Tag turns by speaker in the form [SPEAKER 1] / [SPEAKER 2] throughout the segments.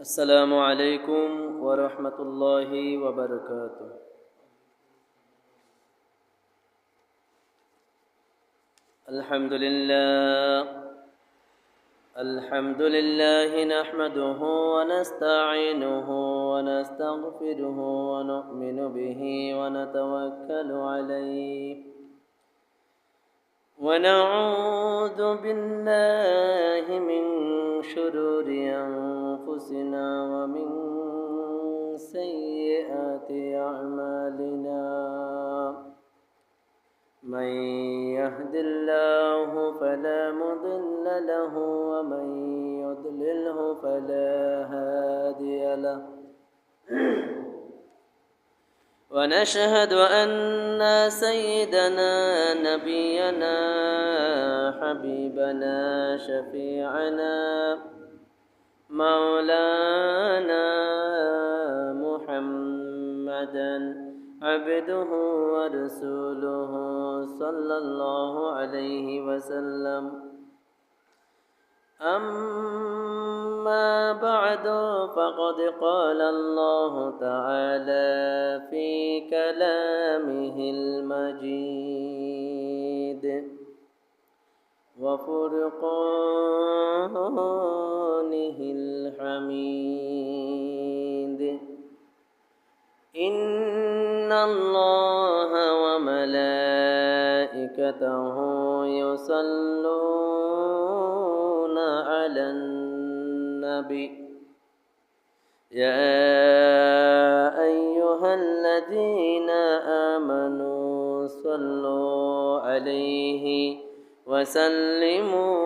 [SPEAKER 1] السلام عليكم ورحمة الله وبركاته. الحمد لله نحمده ونستعينه ونستغفره ونؤمن به ونتوكل عليه ونعوذ بالله من شرور أنفسنا ومن سيئات أعمالنا. من يهد الله فلا مضل له ومن يضلله فلا هادي له. ونشهد أن سيدنا نبينا حبيبنا شفيعنا مولانا محمدا عبده ورسوله صلى الله عليه وسلم. أما بعد فقد قال الله تعالى في كلامه المجيد وفرقانه الحميد. إن الله وملائكته يصلون على النبي يا أيها الذين آمنوا صلوا عليه وسلموا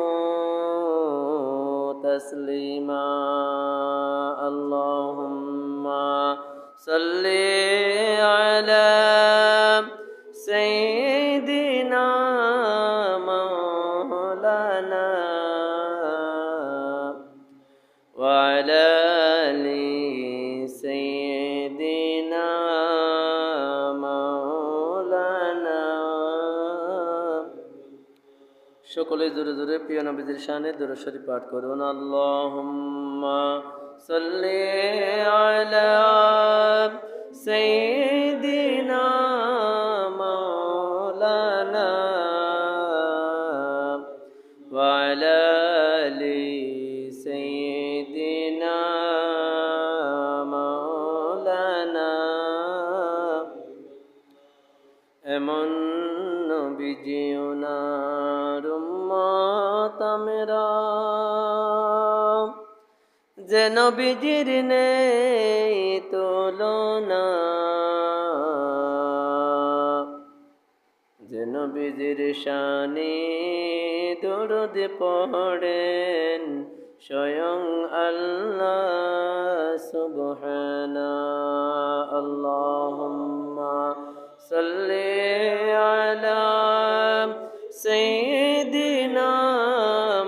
[SPEAKER 1] تسليما. اللهم صل على سيدنا مولانا وعلى آل سيدنا مولانا. সকলে জোরে জোরে প্রিয় নবীর শানে দরুদ শরীফ পাঠ করুন। আল্লাহুম্মা সাল্লি আলা সাইয়্যিদিনা মাওলানা ওয়া আলা আলি সাইয়্যিদিনা মাওলানা। এমন নবীজি ওনার উম্মত আমরা, যে নবীজির নেই তুলনা, যে নবীজির শানে দরুদ পড়েন স্বয়ং আল্লাহ সুবহানা। আল্লাহুম্মা সাল্লি আলা সাইয়্যিদিনা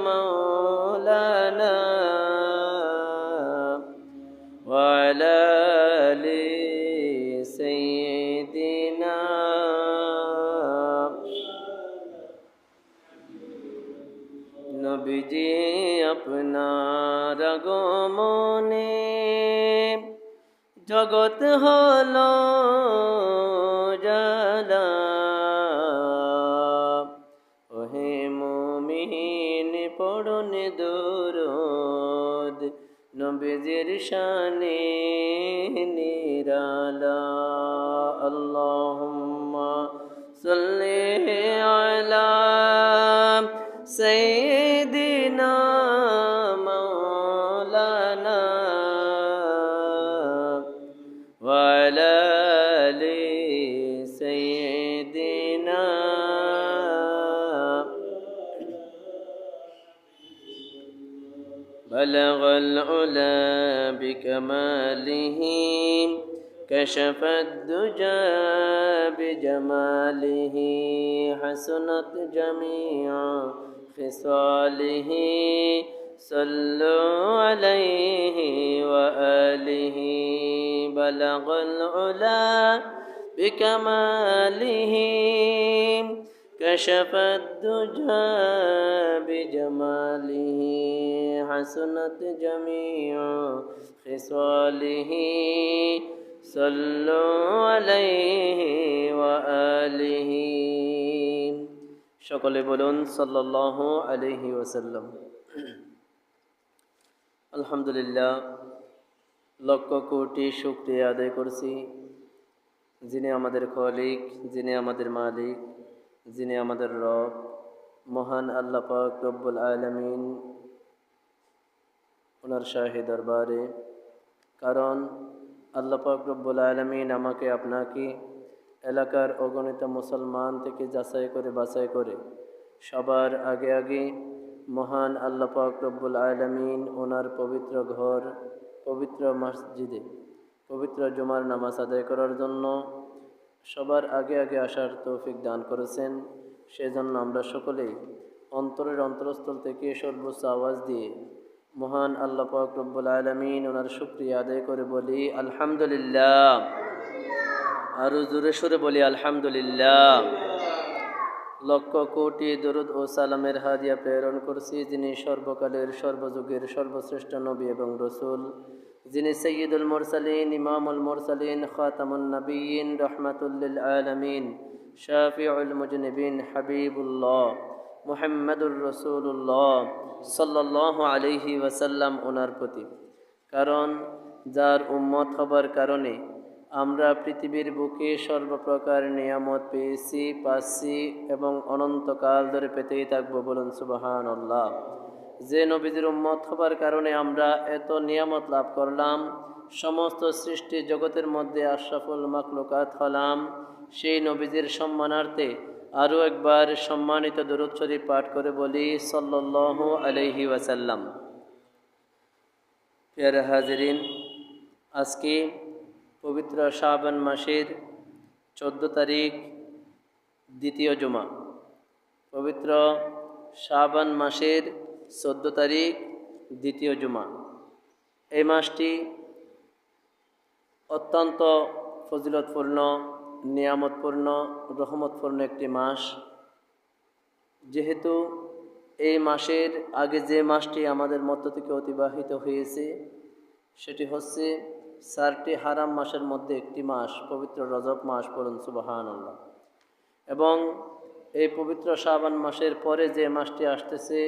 [SPEAKER 1] মাওলানা ওয়া আলা আলি সাইয়্যিদিনা। নবীজি আপনার আগমনে জগৎ হলো জালা। ওহে মুমিন পড়ুন দুরূদ নবীজির শানে নিরালা। আল্লাহুম্মা সাল্লি আলা সাইয়্যিদিনা মাওলানা ওয়া আলা আলি সাইয়্যিদিনা। بلغ العلا بكماله كشف الدجى بجماله حسنت جميع خصاله. صلوا عليه وآله. بلغ العلا بكماله كشف الدجى بجماله حسنت جميع خصاله صلوا عليه وآله সকলে বলুন সাল্লাল্লাহু আলাইহি ওয়াসাল্লাম। আলহামদুলিল্লাহ, লক্ষ কোটি শুকরিয়া আদায় করছি যিনি আমাদের খালিক, যিনি আমাদের মালিক, যিনি আমাদের রব, মহান আল্লাহ পাক রব্বুল আলামিন, ওনার শাহী দরবারে। কারণ আল্লাহ পাক রব্বুল আলামিন আমাকে আপনাকে এলাকার অগণিত মুসলমান থেকে যাচাই করে বাছাই করে সবার আগে আগে মহান আল্লাহ পাক রব্বুল আলামিন ওনার পবিত্র ঘর, পবিত্র মসজিদে পবিত্র জুমার নামাজ আদায় করার জন্য সবার আগে আগে আসার তৌফিক দান করেছেন। সেজন্য আমরা সকলেই অন্তরের অন্তরস্থল থেকে সর্বোচ্চ আওয়াজ দিয়ে মহান আল্লাহ পাক রব্বুল আলামিন ওনার শুকরিয়া আদায় করে বলি আলহামদুলিল্লাহ। আরো জোরে সরে বলি আলহামদুলিল্লাহ। লক্ষ কোটি দরুদ ও সালামের হাদিয়া প্রেরণ করছি যিনি সর্বকালের সর্বযুগের সর্বশ্রেষ্ঠ নবী এবং রসুল, যিনি সৈয়দুল মুরসালিন, ইমামুল মুরসালিন, খাতামুন নবিয়্যিন, রাহমাতুল লিল আলামিন, শাফিউল মুজনিবিন, হাবিবুল্লাহ মুহাম্মাদুর রাসূলুল্লাহ সাল্লাল্লাহু আলাইহি ওয়াসাল্লাম ওনার প্রতি। কারণ যার উম্মত হবার কারণে আমরা পৃথিবীর বুকে সর্বপ্রকার নিয়ামত পেয়েছি, পাচ্ছি এবং অনন্তকাল ধরে পেতেই থাকবো। বলুন সুবহানাল্লাহ। যে নবীজির উম্মত হবার কারণে আমরা এত নিয়ামত লাভ করলাম, সমস্ত সৃষ্টি জগতের মধ্যে আশরাফুল মাখলুকাত হলাম, সেই নবীজির সম্মানার্থে আরও একবার সম্মানিত দরুদ শরীফ পাঠ করে বলি সাল্লাল্লাহু আলাইহি ওয়াসাল্লাম। প্রিয় হাজিরিন, আজকে পবিত্র শাবান মাসের 14 তারিখ দ্বিতীয় জুমা। পবিত্র শাবান মাসের 14 তারিখ দ্বিতীয় জুমা। এই মাসটি অত্যন্ত ফজিলতপূর্ণ, নিয়ামতপূর্ণ, রহমতপূর্ণ একটি মাস। যেহেতু এই মাসের আগে যে মাসটি আমাদের মধ্য থেকে অতিবাহিত হয়েছে সেটি হচ্ছে 4টি হারাম মাসের মধ্যে একটি মাস, পবিত্র রজব মাস। পড়ুন সুবহানাল্লাহ। এবং এই পবিত্র শাবান মাসের পরে যে মাসটি আসতেছে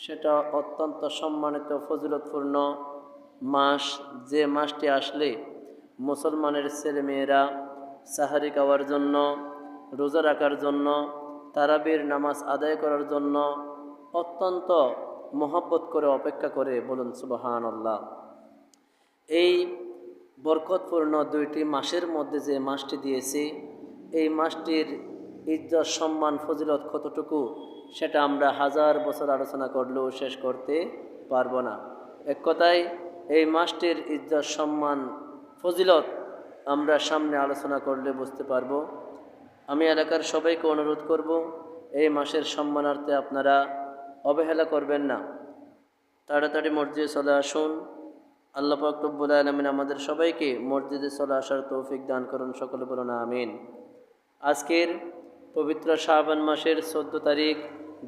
[SPEAKER 1] সেটা অত্যন্ত সম্মানিত ফজিলতপূর্ণ মাস। যে মাসটি আসলে মুসলমানের ছেলেমেয়েরা সাহারি খাওয়ার জন্য, রোজা রাখার জন্য, তারাবির নামাজ আদায় করার জন্য অত্যন্ত মহব্বত করে অপেক্ষা করে। বলুন সুবহানাল্লাহ। এই বরকতপূর্ণ 2টি মাসের মধ্যে যে মাসটি দিয়েছি, এই মাসটির ইজ্জত, সম্মান, ফজিলত কতটুকু সেটা আমরা 1000 বছর আলোচনা করলেও শেষ করতে পারবো না। এক কথায় এই মাসটির ইজ্জত, সম্মান, ফজিলত আমরা সামনে আলোচনা করলে বুঝতে পারবো। আমি এলাকার সবাইকে অনুরোধ করব, এই মাসের সম্মানার্থে আপনারা অবহেলা করবেন না, তাড়াতাড়ি মসজিদে চলে আসুন। আল্লাহ পাক রব্বুল আলামিন আমাদের সবাইকে মসজিদে চলে আসার তৌফিক দান করুন। সকলে বলুন আমিন। আজকের পবিত্র শাবান মাসের 14 তারিখ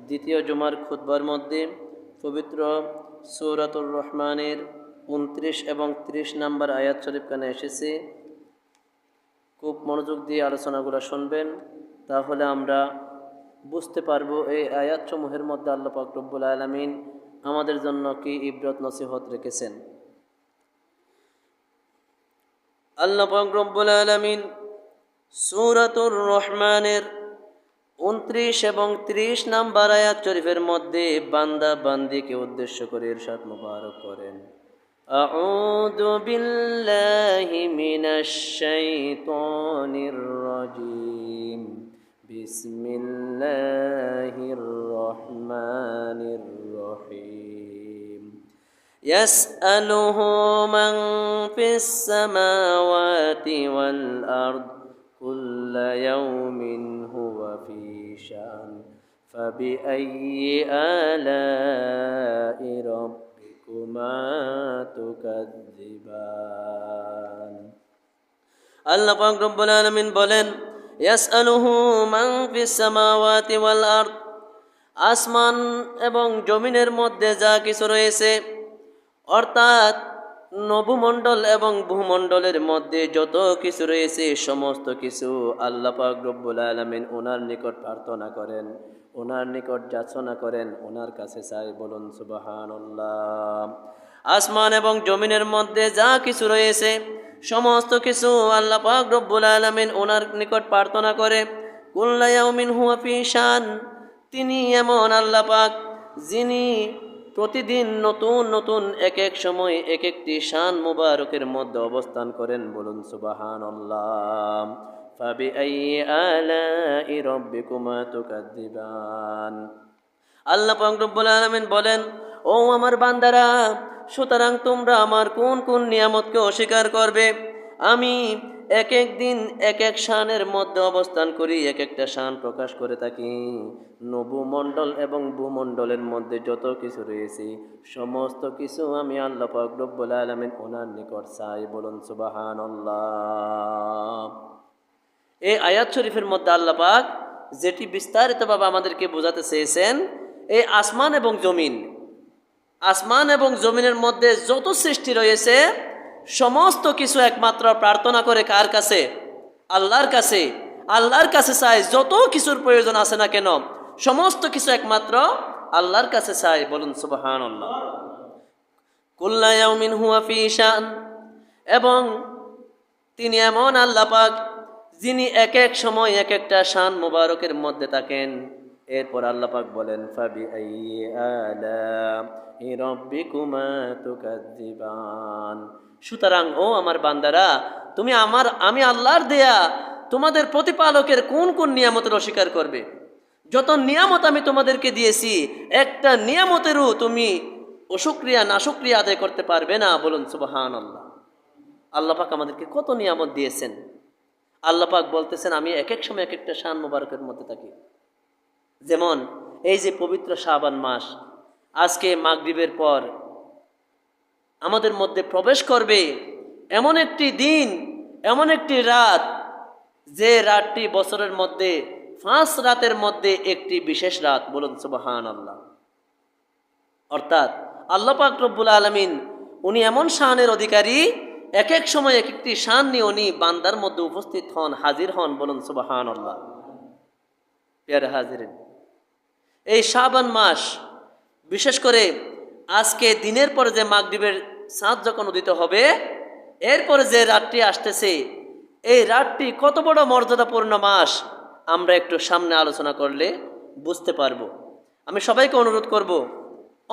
[SPEAKER 1] দ্বিতীয় জুমার খুতবার মধ্যে পবিত্র সূরাতুর রহমানের 29 এবং 30 নম্বর আয়াত শরীফ কানে এসেছে। খুব মনোযোগ দিয়ে আলোচনাগুলো শুনবেন, তাহলে আমরা বুঝতে পারবো এই আয়াতসমূহের মধ্যে আল্লাহ পাক রব্বুল আলামিন আমাদের জন্য কি ইবরত নসিহত রেখেছেন। আল্লাহ পাক রব্বুল আলামিন সূরাতুর রহমানের 29 এবং 30 নম্বর আয়াত শরীফের মধ্যে বান্দা বান্দিকে উদ্দেশ্য করে ইরশাদ মুবারক করেন, আউযু বিল্লাহি মিনাশ শাইতানির রাজীম, বিসমিল্লাহির রহমানির রহিম। ইয়াসআলুহু মান ফিস সামাওয়াতি ওয়াল আরদ কুল্লা ইয়াউমিন হুয়া ফি শান ফাবিআইয়ি আলাই রাব্বিকুমা তুকাযযিবান। আল্লাহ পাক রব্বুল আলামিন বলেন, ইয়াসআলুহু মান ফিস সামাওয়াতি ওয়াল আরদ, আসমান এবং জমিনের মধ্যে যা কিছু রয়েছে, অর্থাৎ নভমণ্ডল এবং ভূমণ্ডলের মধ্যে যত কিছু রয়েছে সমস্ত কিছু আল্লাহ পাক রব্বুল আলামিন ওনার নিকট প্রার্থনা করেন, ওনার নিকট যাচনা করেন, ওনার কাছে চাই। বলুন সুবহানাল্লাহ। আসমান এবং জমিনের মধ্যে যা কিছু রয়েছে সমস্ত কিছু আল্লাহ পাক রব্বুল আলামিন ওনার নিকট প্রার্থনা করে। কুল্লা ইয়াউমিন হুয়া ফি শান, তিনি এমন আল্লাহ পাক যিনি প্রতিদিন নতুন নতুন এক এক সময় এক একটি শান মুবারকের মধ্যে অবস্থান করেন। বলুন সুবহানাল্লাহ। ফাবিআইয়ি আলাই রাব্বিকুমা তুকাযযিবান। আল্লাহ পাক রব্বুল আলামিন বলেন, ও আমার বান্দারা, সুতরাং তোমরা আমার কোন কোন নিয়ামতকে অস্বীকার করবে? আমি এক এক দিন এক এক শানের মধ্যে অবস্থান করি, এক একটা শান প্রকাশ করে থাকি। নভমণ্ডল এবং ভূমণ্ডলের মধ্যে যত কিছু রয়েছে সমস্ত কিছু আমি আল্লাহ পাক রব্বুল আলামিন ওনার নিকট চাই। বলুন সুবহানাল্লাহ। এই আয়াত শরীফের মধ্যে আল্লাহ পাক যেটি বিস্তারিতভাবে আমাদেরকে বোঝাতে চেয়েছেন, এই আসমান এবং জমিন, আসমান এবং জমিনের মধ্যে যত সৃষ্টি রয়েছে সমস্ত কিছু একমাত্র প্রার্থনা করে কার কাছে? আল্লাহর কাছে। আল্লাহর কাছে চায়। যত কিছুর প্রয়োজন আছে না কেন সমস্ত কিছু একমাত্র আল্লাহর কাছে চায়। বলুন সুবহানাল্লাহ। কুল্লা ইয়াউমিন হুয়া ফি শান, এবং তিনি এমন আল্লাহ পাক যিনি এক এক সময় এক একটা শান মুবারকের মধ্যে থাকেন। এরপর আল্লাহ পাক বলেন, ফাবিআইয়ি আলাই রাব্বিকুমা তুকাযযিবান। সুতরাং ও আমার বান্দারা, তুমি আমি আল্লাহর দেয়া তোমাদের প্রতিপালকের কোন কোন নিয়ামতের অস্বীকার করবে? যত নিয়ামত আমি তোমাদেরকে দিয়েছি একটা নিয়ামতেরও তুমি অশুকরিয়া নাশুকরিয়া আদায় করতে পারবে না। বলুন সুবহানাল্লাহ। আল্লাহ পাক আমাদেরকে কত নিয়ামত দিয়েছেন। আল্লাহ পাক বলতেছেন, আমি এক এক সময় এক একটা শান মুবারকের মধ্যে থাকি। যেমন এই যে পবিত্র শাবান মাস, আজকে মাগরিবের পর আমাদের মধ্যে প্রবেশ করবে এমন একটি দিন, এমন একটি রাত, যে রাতটি বছরের মধ্যে 5 রাতের মধ্যে একটি বিশেষ রাত। বলুন সুবহানাল্লাহ। অর্থাৎ আল্লাহ পাক রব্বুল আলামিন উনি এমন শানের অধিকারী, এক এক সময় এক একটি শান নিয়ে উনি বান্দার মধ্যে উপস্থিত হন, হাজির হন। বলুন সুবহানাল্লাহ। প্রিয় হাজিরিন, এই শাবান মাস, বিশেষ করে আজকে দিনের পরে যে মাগরিবের চাঁদ যখন উদিত হবে, এরপরে যে রাতটি আসতেছে, এই রাতটি কত বড় মর্যাদাপূর্ণ মাস আমরা একটু সামনে আলোচনা করলে বুঝতে পারবো। আমি সবাইকে অনুরোধ করব,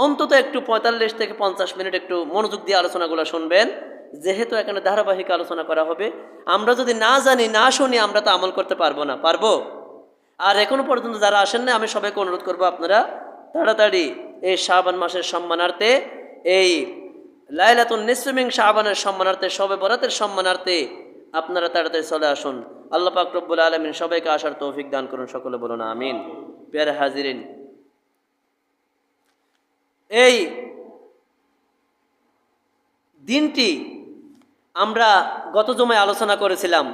[SPEAKER 1] অন্তত একটু 45 থেকে 50 মিনিট একটু মনোযোগ দিয়ে আলোচনাগুলো শুনবেন, যেহেতু এখানে ধারাবাহিক আলোচনা করা হবে। আমরা যদি না জানি না শুনি আমরা তো আমল করতে পারবো না। পারবো? আর এখনো পর্যন্ত যারা আসেন না, আমি সবাইকে অনুরোধ করবো আপনারা তাড়াতাড়ি এই শাবান মাসের সম্মানার্থে, এই লাইলাতুন নিসফি মিন শাবানের সম্মানার্থে, শবে বরাতের সম্মানার্থে আপনারা তাড়াতাড়ি চলে আসুন। আল্লাহ পাক রব্বুল আলামিন সবাইকে আসার তৌফিক দান করুন। সকলে বলুন আমিন। প্রিয় হাজিরিন, এই দিনটি আমরা গত জুমায় আলোচনা করেছিলাম,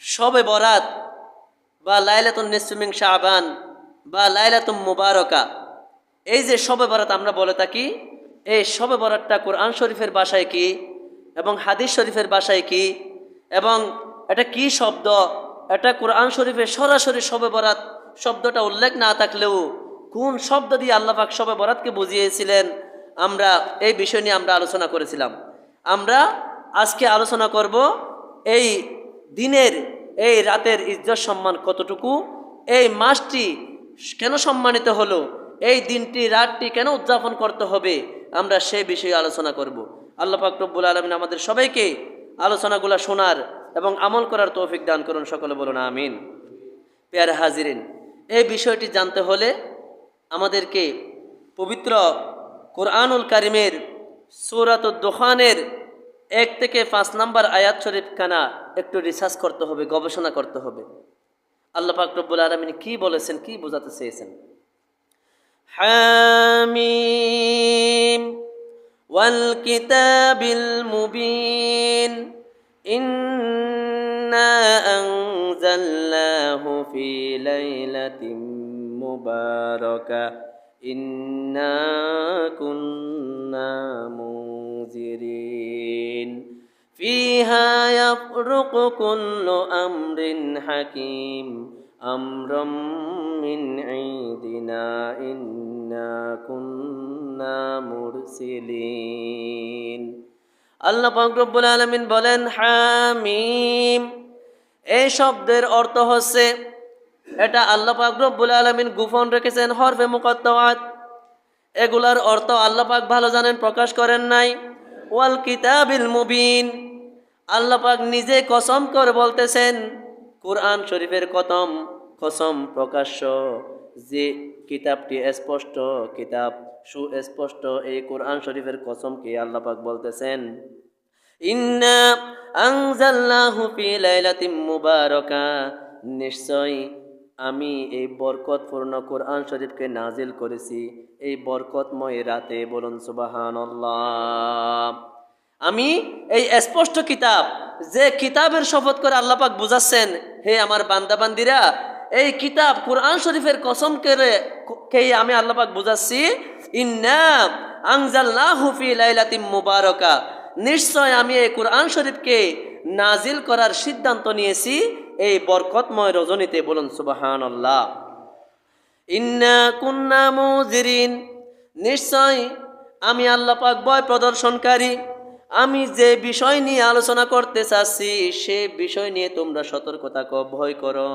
[SPEAKER 1] শবে বরাত বা লাইলাতুন নিসফি মিন শাবান বা লাইলাতুম মুবারাকা। এই যে শবে বরাত আমরা বলে থাকি, এই শবে বরাতটা কোরআন শরীফের ভাষায় কি এবং হাদিস শরীফের ভাষায় কি, এবং এটা কি শব্দ, এটা কোরআন শরীফে সরাসরি শবে বরাত শব্দটা উল্লেখ না থাকলেও কোন শব্দ দিয়ে আল্লাহ পাক শবে বরাতকে বুঝিয়েছিলেন, আমরা এই বিষয় নিয়ে আমরা আলোচনা করেছিলাম। আমরা আজকে আলোচনা করব এই দিনের, এই রাতের ইজ্জত সম্মান কতটুকু, এই মাসটি কেন সম্মানিত হলো, এই দিনটি রাতটি কেন উদযাপন করতে হবে, আমরা সেই বিষয়ে আলোচনা করব। আল্লাহ পাক রব্বুল আলামিন আমাদের সবাইকে আলোচনাগুলো শোনার এবং আমল করার তৌফিক দান করুন। সকলে বলুন আমিন। প্রিয় হাজিরিন, এই বিষয়টি জানতে হলে আমাদেরকে পবিত্র কোরআনুল কারিমের সূরাতুদ দুখানের 1 থেকে 5 নম্বর আয়াত শরীফ খানা একটু রিসার্চ করতে হবে, গবেষণা করতে হবে। আল্লাহ পাক রব্বুল আলামিন কি বলেছেন, কি বোঝাতে চেয়েছেন। হামিম ওয়াল কিতাবিল মুবিন ইন্না আনজালনাহু ফি লাইলাতিন মুবারাকা ইন্না কুন্না মুনজিরিন ফিহা ইয়াফরুকু কুল্লু আমরিন হাকীম আমরাম মিন ইনদিনা ইন্না কুন্না মুরসিলিন। আল্লাহ পাক রব্বুল আলামিন বলেন হামিম। এই শব্দের অর্থ হচ্ছে, এটা আল্লাহ পাক রব্বুল আলামিন গোপন রেখেছেন হরফে মুকাত্তাআত। এগুলার অর্থ আল্লাহ পাক ভালো জানেন, প্রকাশ করেন নাই। ওয়াল কিতাবিল মুবিন, আল্লাহ পাক নিজে কসম করে বলতেছেন, কুরআন শরীফের কসম প্রকাশ্য, যে কিতাবটি স্পষ্ট, কিতাব সুস্পষ্ট, এই কোরআন শরীফের কসমকে আল্লাহ পাক বলতেছেন, ইন্না আনজালনাহু ফি লাইলাতিন মুবারাকা, নিশ্চয় আমি এই বরকতপূর্ণ কোরআন শরীফকে নাজিল করেছি এই বরকতময় রাতে। বলুন সুবহানাল্লাহ। আমি এই স্পষ্ট কিতাব, যে কিতাবের শপথ করে আল্লাহ পাক বুঝাচ্ছেন, হে আমার বান্দা বান্দিরা, এই কিতাব কোরআন শরীফের কসম করে আমি আল্লাহ পাক বুঝাচ্ছি, ইন্না আনজালনাহু ফি লাইলাতিন মুবারাকা, নিশ্চয় আমি এই কোরআন শরীফকে নাজিল করার সিদ্ধান্ত নিয়েছি এই বরকতময় রজনীতে। বলুন সুবহানাল্লাহ। ইন্না কুন্না মুনজিরিন, নিশ্চয় আমি আল্লাহ পাক ভয় প্রদর্শনকারী। আমি যে বিষয় নিয়ে আলোচনা করতে চাচ্ছি সে বিষয় নিয়ে তোমরা সতর্কতা ভয় করো।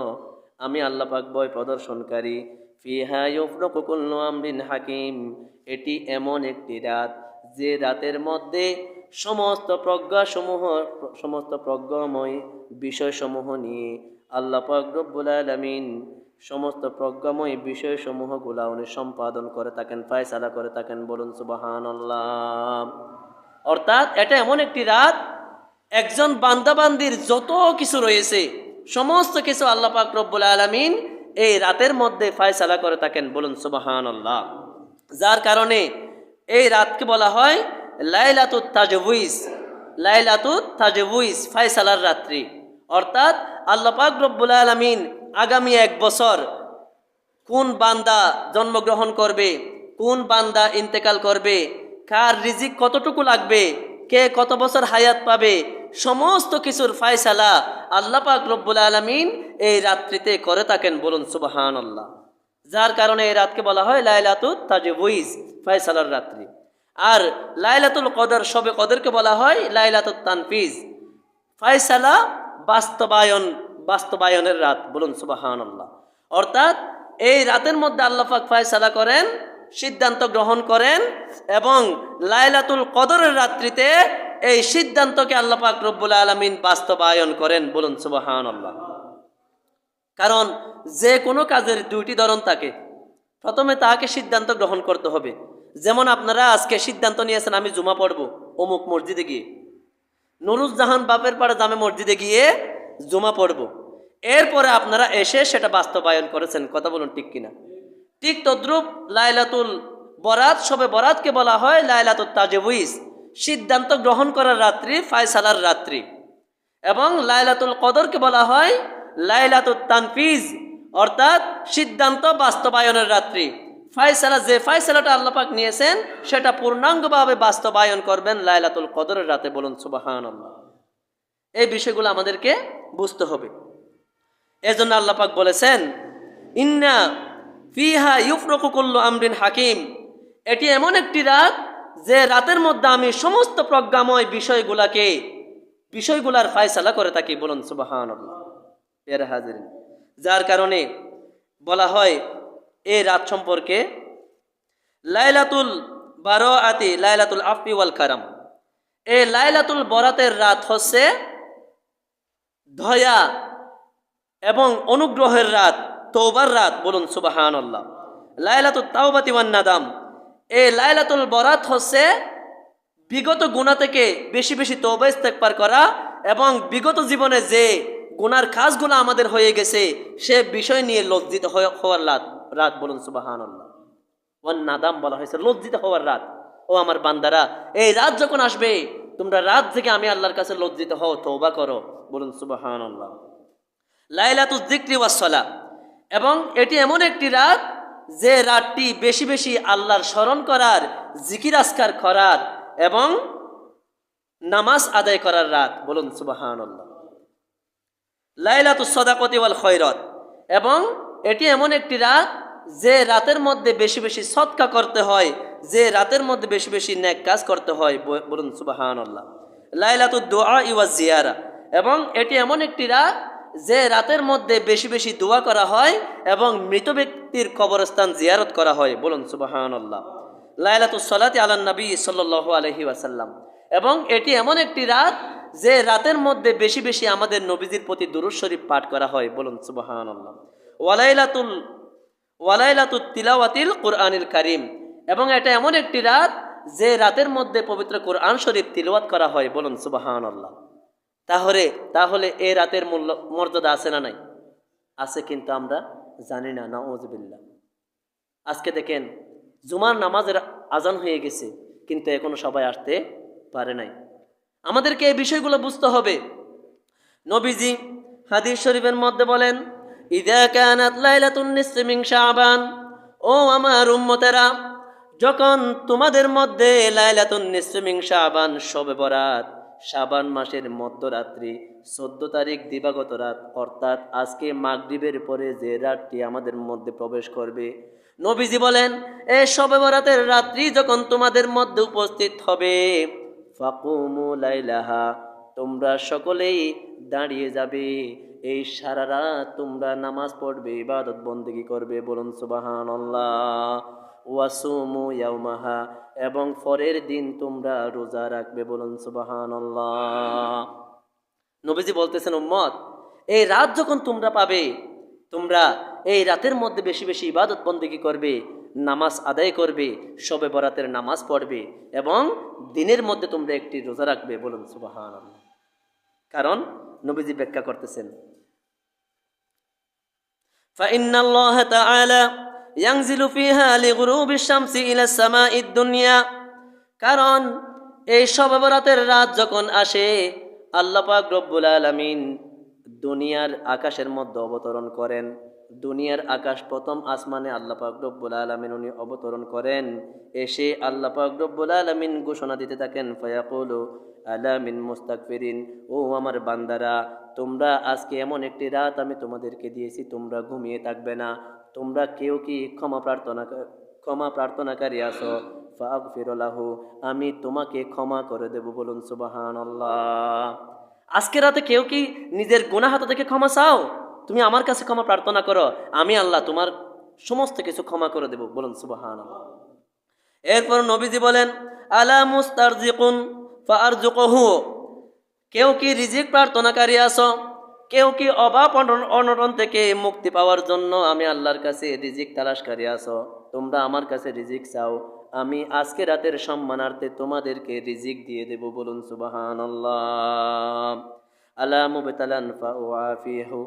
[SPEAKER 1] আমি আল্লাহ পাক ভয় প্রদর্শনকারী। ফিহা ইউফরাকু কুল্লু আমরিন হাকিম, এটি এমন একটি রাত যে রাতের মধ্যে সমস্ত প্রজ্ঞাময় বিষয়সমূহ নিয়ে আল্লাহ পাক রব্বুল আলামিন সমস্ত প্রজ্ঞাময় বিষয়সমূহগুলা উনি সম্পাদন করে থাকেন, ফায়সালা করে থাকেন। বলুন সুবহানাল্লাহ। অর্থাৎ এটা এমন একটি রাত, একজন বান্দাবান্দির যত কিছু রয়েছে সমস্ত কিছু আল্লাহ পাক রব্বুল আলামিন এই রাতের মধ্যে ফায়সালা করে থাকেন। বলুন সুবহানাল্লাহ। যার কারণে এই রাতকে বলা হয় লাইলাতুত তাজউইজ, লাইলাতুত তাজউইজ, ফায়সালার রাত্রি। অর্থাৎ আল্লাহ পাক রব্বুল আলামিন আগামী 1 বছর কোন বান্দা জন্মগ্রহণ করবে, কোন বান্দা ইন্তেকাল করবে, কার রিজিক কতটুকু লাগবে, কে কত বছর হায়াত পাবে, সমস্ত কিছুর ফায়সালা আল্লাহ পাক রব্বুল আলামিন এই রাত্রিতে করে থাকেন। বলুন সুবহানাল্লাহ। যার কারণে এই রাতকে বলা হয় লাইলাতুত তাজউইজ, ফায়সালার রাত্রি। আর লাইলাতুল কদর, শবে কদরকে বলা হয় লাইলাতুত তানফিজ, ফায়সালা বাস্তবায়নের রাত। বলুন সুবহানাল্লাহ। অর্থাৎ এই রাতের মধ্যে আল্লাহ পাক ফায়সালা করেন, সিদ্ধান্ত গ্রহণ করেন, এবং লাইলাতুল কদরের রাত্রিতে এই সিদ্ধান্তকে আল্লাহ পাক রব্বুল আলামিন বাস্তবায়ন করেন। বলুন সুবহানাল্লাহ। কারণ যে কোনো কাজের 2টি ধরন থাকে। প্রথমে তাকে সিদ্ধান্ত গ্রহণ করতে হবে। যেমন আপনারা আজকে সিদ্ধান্ত নিয়েছেন আমি জুমা পড়ব অমুক মসজিদে গিয়ে, নুরুজ্জাহান বাপের পাড়া জামে মসজিদে গিয়ে জুমা পড়ব। এরপরে আপনারা এসে সেটা বাস্তবায়ন করেছেন। কথা বলুন ঠিক কিনা? ঠিক তদ্রূপ লাইলাতুল বরাত, শবে বরাতকে বলা হয় লাইলাতুত তাজউইজ, সিদ্ধান্ত গ্রহণ করার রাত্রি, ফায়সালার রাত্রি। এবং লাইলাতুল কদরকে বলা হয় লাইলাতুত তানফিজ, অর্থাৎ সিদ্ধান্ত বাস্তবায়নের রাত্রি। ফায়সালা, যে ফায়সালাটা আল্লাহ পাক নিয়েছেন সেটা পূর্ণাঙ্গভাবে বাস্তবায়ন করবেন লাইলাতুল কদরের রাতে। বলুন সুবহানাল্লাহ। এই বিষয়গুলো আমাদেরকে বুঝতে হবে। এজন্য আল্লাহ পাক বলেছেন ইন্না ফিহা ইউফরাকু কুল্লু আমরিন হাকিম, এটি এমন একটি রাত যে রাতের মধ্যে আমি সমস্ত প্রজ্ঞাময় বিষয়গুলার ফায়সালা করে থাকি। বলুন সুবহানাল্লাহ। এর হাজিরিন, যার কারণে বলা হয় এই রাত সম্পর্কে লাইলাতুল বারাআতি, লাইলাতুল আফwi ওয়াল কারাম। এই লাইলাতুল বরাতের রাত হচ্ছে দয়া এবং অনুগ্রহের রাত, তওবার রাত। বলুন সুবহানাল্লাহ। লাইলাতুত তাওবাতি ওয়ান নাদাম, এই লাইলাতুল বরাত হচ্ছে বিগত গুনাহ থেকে বেশি বেশি তওবা ইস্তেগফার করা, এবং বিগত জীবনে যে গুনার কাজগুলো আমাদের হয়ে গেছে সে বিষয় নিয়ে লজ্জিত হওয়ার রাত। বলুন সুবহানাল্লাহ। ওয়ান নাদাম বলা হয়েছে লজ্জিত হওয়ার রাত। ও আমার বান্দারা, এই রাত যখন আসবে তোমরা রাত থেকে আমি আল্লাহর কাছে লজ্জিত হও, তওবা করো। বলুন সুবহানাল্লাহ। লাইলাতুজ যিকরি ওয়াস সালাহ, এবং এটি এমন একটি রাত যে রাতটি বেশি বেশি আল্লাহর স্মরণ করার, জিকির আজকার করার এবং নামাজ আদায় করার রাত। বলুন সুবহানাল্লাহ। লাইলাতুস সাদাকাতি ওয়াল খয়রাত, এবং এটি এমন একটি রাত যে রাতের মধ্যে বেশি বেশি সদকা করতে হয়, যে রাতের মধ্যে বেশি বেশি নেক কাজ করতে হয়। বলুন সুবহানাল্লাহ। লাইলাতুদ দুআ ওয়াজ জিয়ারা, এবং এটি এমন একটি রাত যে রাতের মধ্যে বেশি বেশি দোয়া করা হয় এবং মৃত ব্যক্তির কবরস্থান জিয়ারত করা হয়। বলুন সুবহানাল্লাহ। লাইলাতুস সালাতি আলান নবী সাল্লাল্লাহু আলাইহি ওয়াসাল্লাম, এবং এটি এমন একটি রাত যে রাতের মধ্যে বেশি বেশি আমাদের নবীজির প্রতি দুরূদ শরীফ পাঠ করা হয়। বলুন সুবহানাল্লাহ। ওয়ালাইলাতুত তিলাওয়াতিল কুরআনিল কারীম, এবং এটা এমন একটি রাত যে রাতের মধ্যে পবিত্র কুরআন শরীফ তিলাওয়াত করা হয়। বলুন সুবহানাল্লাহ। তাহলে এই রাতের মর্যাদা আছে না নাই? আছে, কিন্তু আমরা জানি না। নাউযুবিল্লাহ। আজকে দেখেন জুমার নামাজের আজান হয়ে গেছে, কিন্তু এখনো সবাই আসতে পারে নাই। আমাদেরকে এই বিষয়গুলো বুঝতে হবে। নবীজি হাদিস শরীফের মধ্যে বলেন, ইযা কানাত লাইলাতুন নিসফি মিন শাবান, ও আমার উম্মতেরা, যখন তোমাদের মধ্যে লাইলাতুন নিসফি মিন শাবান, শবে বরাত, শাবান মাসের মধ্যরাত্রি 14 তারিখ দিবাগত রাত, অর্থাৎ আজকে মাগরিবের পরে যে রাতটি আমাদের মধ্যে প্রবেশ করবে, নবীজি বলেন এই শবে বরাতের রাত্রি যখন তোমাদের মধ্যে উপস্থিত হবে, ফাকুমু লাইলাহা, তোমরা সকলেই দাঁড়িয়ে যাবে, এই সারা রাত তোমরা নামাজ পড়বে, ইবাদত বন্দেগী করবে। বলুন সুবহানাল্লাহ। ওয়াসুমু ইয়াউমাহা, এবং পরের দিন তোমরা রোজা রাখবে। বলুন সুবহানাল্লাহ। নবীজি বলতেছেন, উম্মত, এই রাত যখন তোমরা পাবে, তোমরা এই রাতের মধ্যে বেশি বেশি ইবাদত বন্দেগী করবে, নামাজ আদায় করবে, শবে বরাতের নামাজ পড়বে, এবং দিনের মধ্যে তোমরা একটি রোজা রাখবে। বলুন সুবহানাল্লাহ। কারণ নবীজি ব্যাখ্যা করতেছেন, ফাইন্নাল্লাহ তাআলা ইয়ানজিলু ফিহা লিগুরুবিশ শামসি ইলাস সামাঈদ দুনিয়া, কারণ এই শবে বরাতের রাত যখন আসে, আল্লাহ পাক রব্বুল আলামিন দুনিয়ার আকাশের মধ্যে অবতরণ করেন। দুনিয়ার আকাশ, প্রথম আসমানে আল্লাহ পাক রব্বুল আলামিন উনি অবতরণ করেন। এসে আল্লাহ পাক রব্বুল আলামিন ঘোষণা দিতে থাকেন, ফায়াকুলু আলা মিন মুস্তাগফিরিন, ও আমার বান্দারা, তোমরা আজকে এমন একটি রাত আমি তোমাদেরকে দিয়েছি, তোমরা ঘুমিয়ে থাকবে না। তোমরা কেউ কি ক্ষমা প্রার্থনাকারী আছো? ফাগফিরু লাহু, আমি তোমাকে ক্ষমা করে দেব। বলুন সুবহানাল্লাহ। আজকে রাতে কেউ কি নিজের গুনাহ থেকে ক্ষমা চাও? তুমি আমার কাছে ক্ষমা প্রার্থনা করো, আমি আল্লাহ তোমার সমস্ত কিছু ক্ষমা করে দেব। বলুন সুবহানাল্লাহ। এরপর নবীজি বলেন, আলা মুস্তারজিকুন ফারজুকুহু, কেউ কি রিজিক প্রার্থনাকারী আছো? কেউ কি অভাব অনটন থেকে মুক্তি পাওয়ার জন্য আমি আল্লাহর কাছে রিজিক তালাশকারী আছো? তোমরা আমার কাছে রিজিক চাও, আমি আজকে রাতের সম্মানার্থে তোমাদেরকে রিজিক দিয়ে দেব। বলুন সুবহানাল্লাহ। আলা মুবতালান ফাউআফিহু,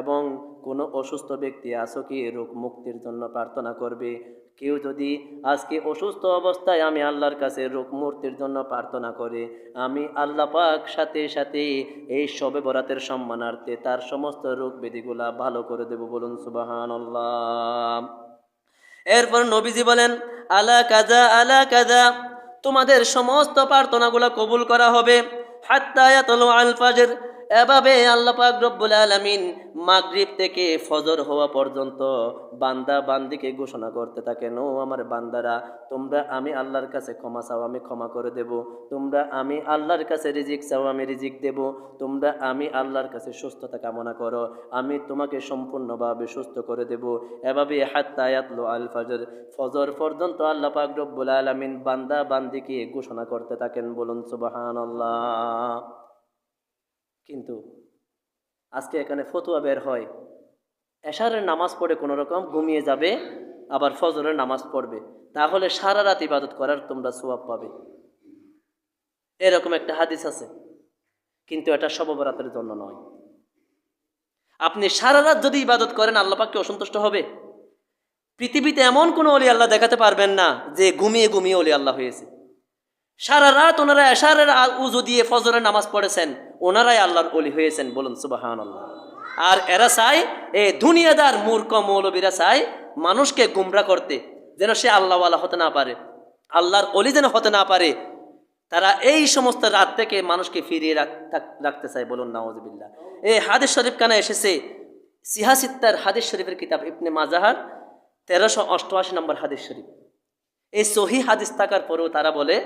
[SPEAKER 1] এবং কোনো অসুস্থ ব্যক্তি আছো কি রোগ মুক্তির জন্য প্রার্থনা করবে? কেউ যদি আজকে অসুস্থ অবস্থায় আমি আল্লাহর কাছে রোগ মুক্তির জন্য প্রার্থনা করে, আমি আল্লাহ পাক সাথে সাথে এই শবে বরাতের সম্মানার্থে তার সমস্ত রোগ ব্যাধিগুলা ভালো করে দেব। বলুন সুবহানাল্লাহ। এরপর নবীজি বলেন, আলা কাজা আলা কাজা, তোমাদের সমস্ত প্রার্থনাগুলা কবুল করা হবে, হাত্তা ইয়াতলু আল ফাজর, এভাবে আল্লাহ পাক রব্বুল আলামিন মাগরিব থেকে ফজর হওয়া পর্যন্ত বান্দা বান্দিকে ঘোষণা করতে থাকেন, ও আমার বান্দারা, তোমরা আমি আল্লাহর কাছে ক্ষমা চাও, আমি ক্ষমা করে দেব। তোমরা আমি আল্লাহর কাছে রিজিক চাও, আমি রিজিক দেব। তোমরা আমি আল্লাহর কাছে সুস্থতা কামনা করো, আমি তোমাকে সম্পূর্ণভাবে সুস্থ করে দেব। এভাবে হাত্তা ইয়াতলু আল ফাজর, ফজর পর্যন্ত আল্লাহ পাক রব্বুল আলামিন বান্দা বান্দিকে ঘোষণা করতে থাকেন। বলুন সুবহানাল্লাহ। কিন্তু আজকে এখানে ফতোয়া বের হয়, এশারের নামাজ পড়ে কোনো রকম ঘুমিয়ে যাবে, আবার ফজরের নামাজ পড়বে, তাহলে সারা রাত ইবাদত করার তোমরা সওয়াব পাবে। এরকম একটা হাদিস আছে, কিন্তু এটা শবে বরাতের জন্য নয়। আপনি সারা রাত যদি ইবাদত করেন, আল্লাহ পাক কি অসন্তুষ্ট হবে? পৃথিবীতে এমন কোনো ওলি আল্লাহ দেখাতে পারবেন না যে ঘুমিয়ে ঘুমিয়ে ওলি আল্লাহ হয়েছে। সারা রাত ওনারা এশারের উযু দিয়ে ফজরের নামাজ পড়েছেন, ওনারাই আল্লাহর ওলি হয়েছেন। বলুন সুবহানাল্লাহ। আর এরা চায়, এই দুনিয়াদার মূর্খ মৌলবীরা চায় মানুষকে গুমরা করতে, যেন সে আল্লাহওয়ালা হতে না পারে, আল্লাহর অলি যেন হতে না পারে, তারা এই সমস্ত রাত থেকে মানুষকে ফিরিয়ে রাখতে চায়। বলুন নাউজুবিল্লাহ। এই হাদিস শরীফ কানে এসেছে সিহাসিত্তার হাদিস শরীফের কিতাব ইবনে মাজাহার 1388 নম্বর হাদিস শরীফ। এই সহি হাদিস থাকার পরেও তারা বলে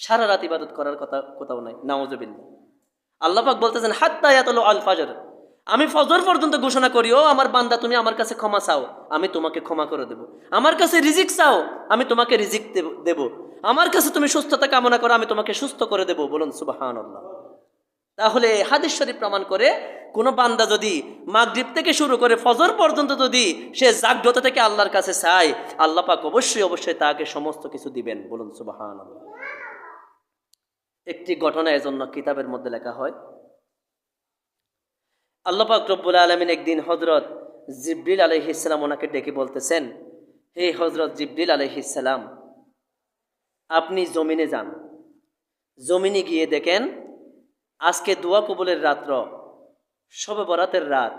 [SPEAKER 1] সারা রাত ইবাদত করার কথা কোথাও নাই। নাউজুবিল্লাহ। আল্লাহ পাক বলতেছেন হাত্তা ইয়াতলু আল ফাজর, আমি ফজর পর্যন্ত ঘোষণা করি, ও আমার বান্দা তুমি আমার কাছে ক্ষমা চাও, আমি তোমাকে ক্ষমা করে দেব। আমার কাছে রিজিক চাও, আমি তোমাকে রিজিক দেব। আমার কাছে তুমি সুস্থতা কামনা করো, আমি তোমাকে সুস্থ করে দেব। বলুন সুবহানাল্লাহ। তাহলে হাদিস শরীফ প্রমাণ করে কোনো বান্দা যদি মাগরিব থেকে শুরু করে ফজর পর্যন্ত যদি সে জাগ্রত থেকে আল্লাহর কাছে চায়, আল্লাহ পাক অবশ্যই তাকে সমস্ত কিছু দিবেন। বলুন সুবহানাল্লাহ। একটি ঘটনা এজন্য কিতাবের মধ্যে লেখা হয়। আল্লাহ পাক রব্বুল আলামিন একদিন হযরত জিবরিল আলাইহিস সালাম ওনাকে ডেকে বলতেছেন, হে হযরত জিবরিল আলাইহিস সালাম, আপনি জমিনে যান, জমিনে গিয়ে দেখেন আজকে দোয়া কবুলের রাত্র, শবে বরাতের রাত,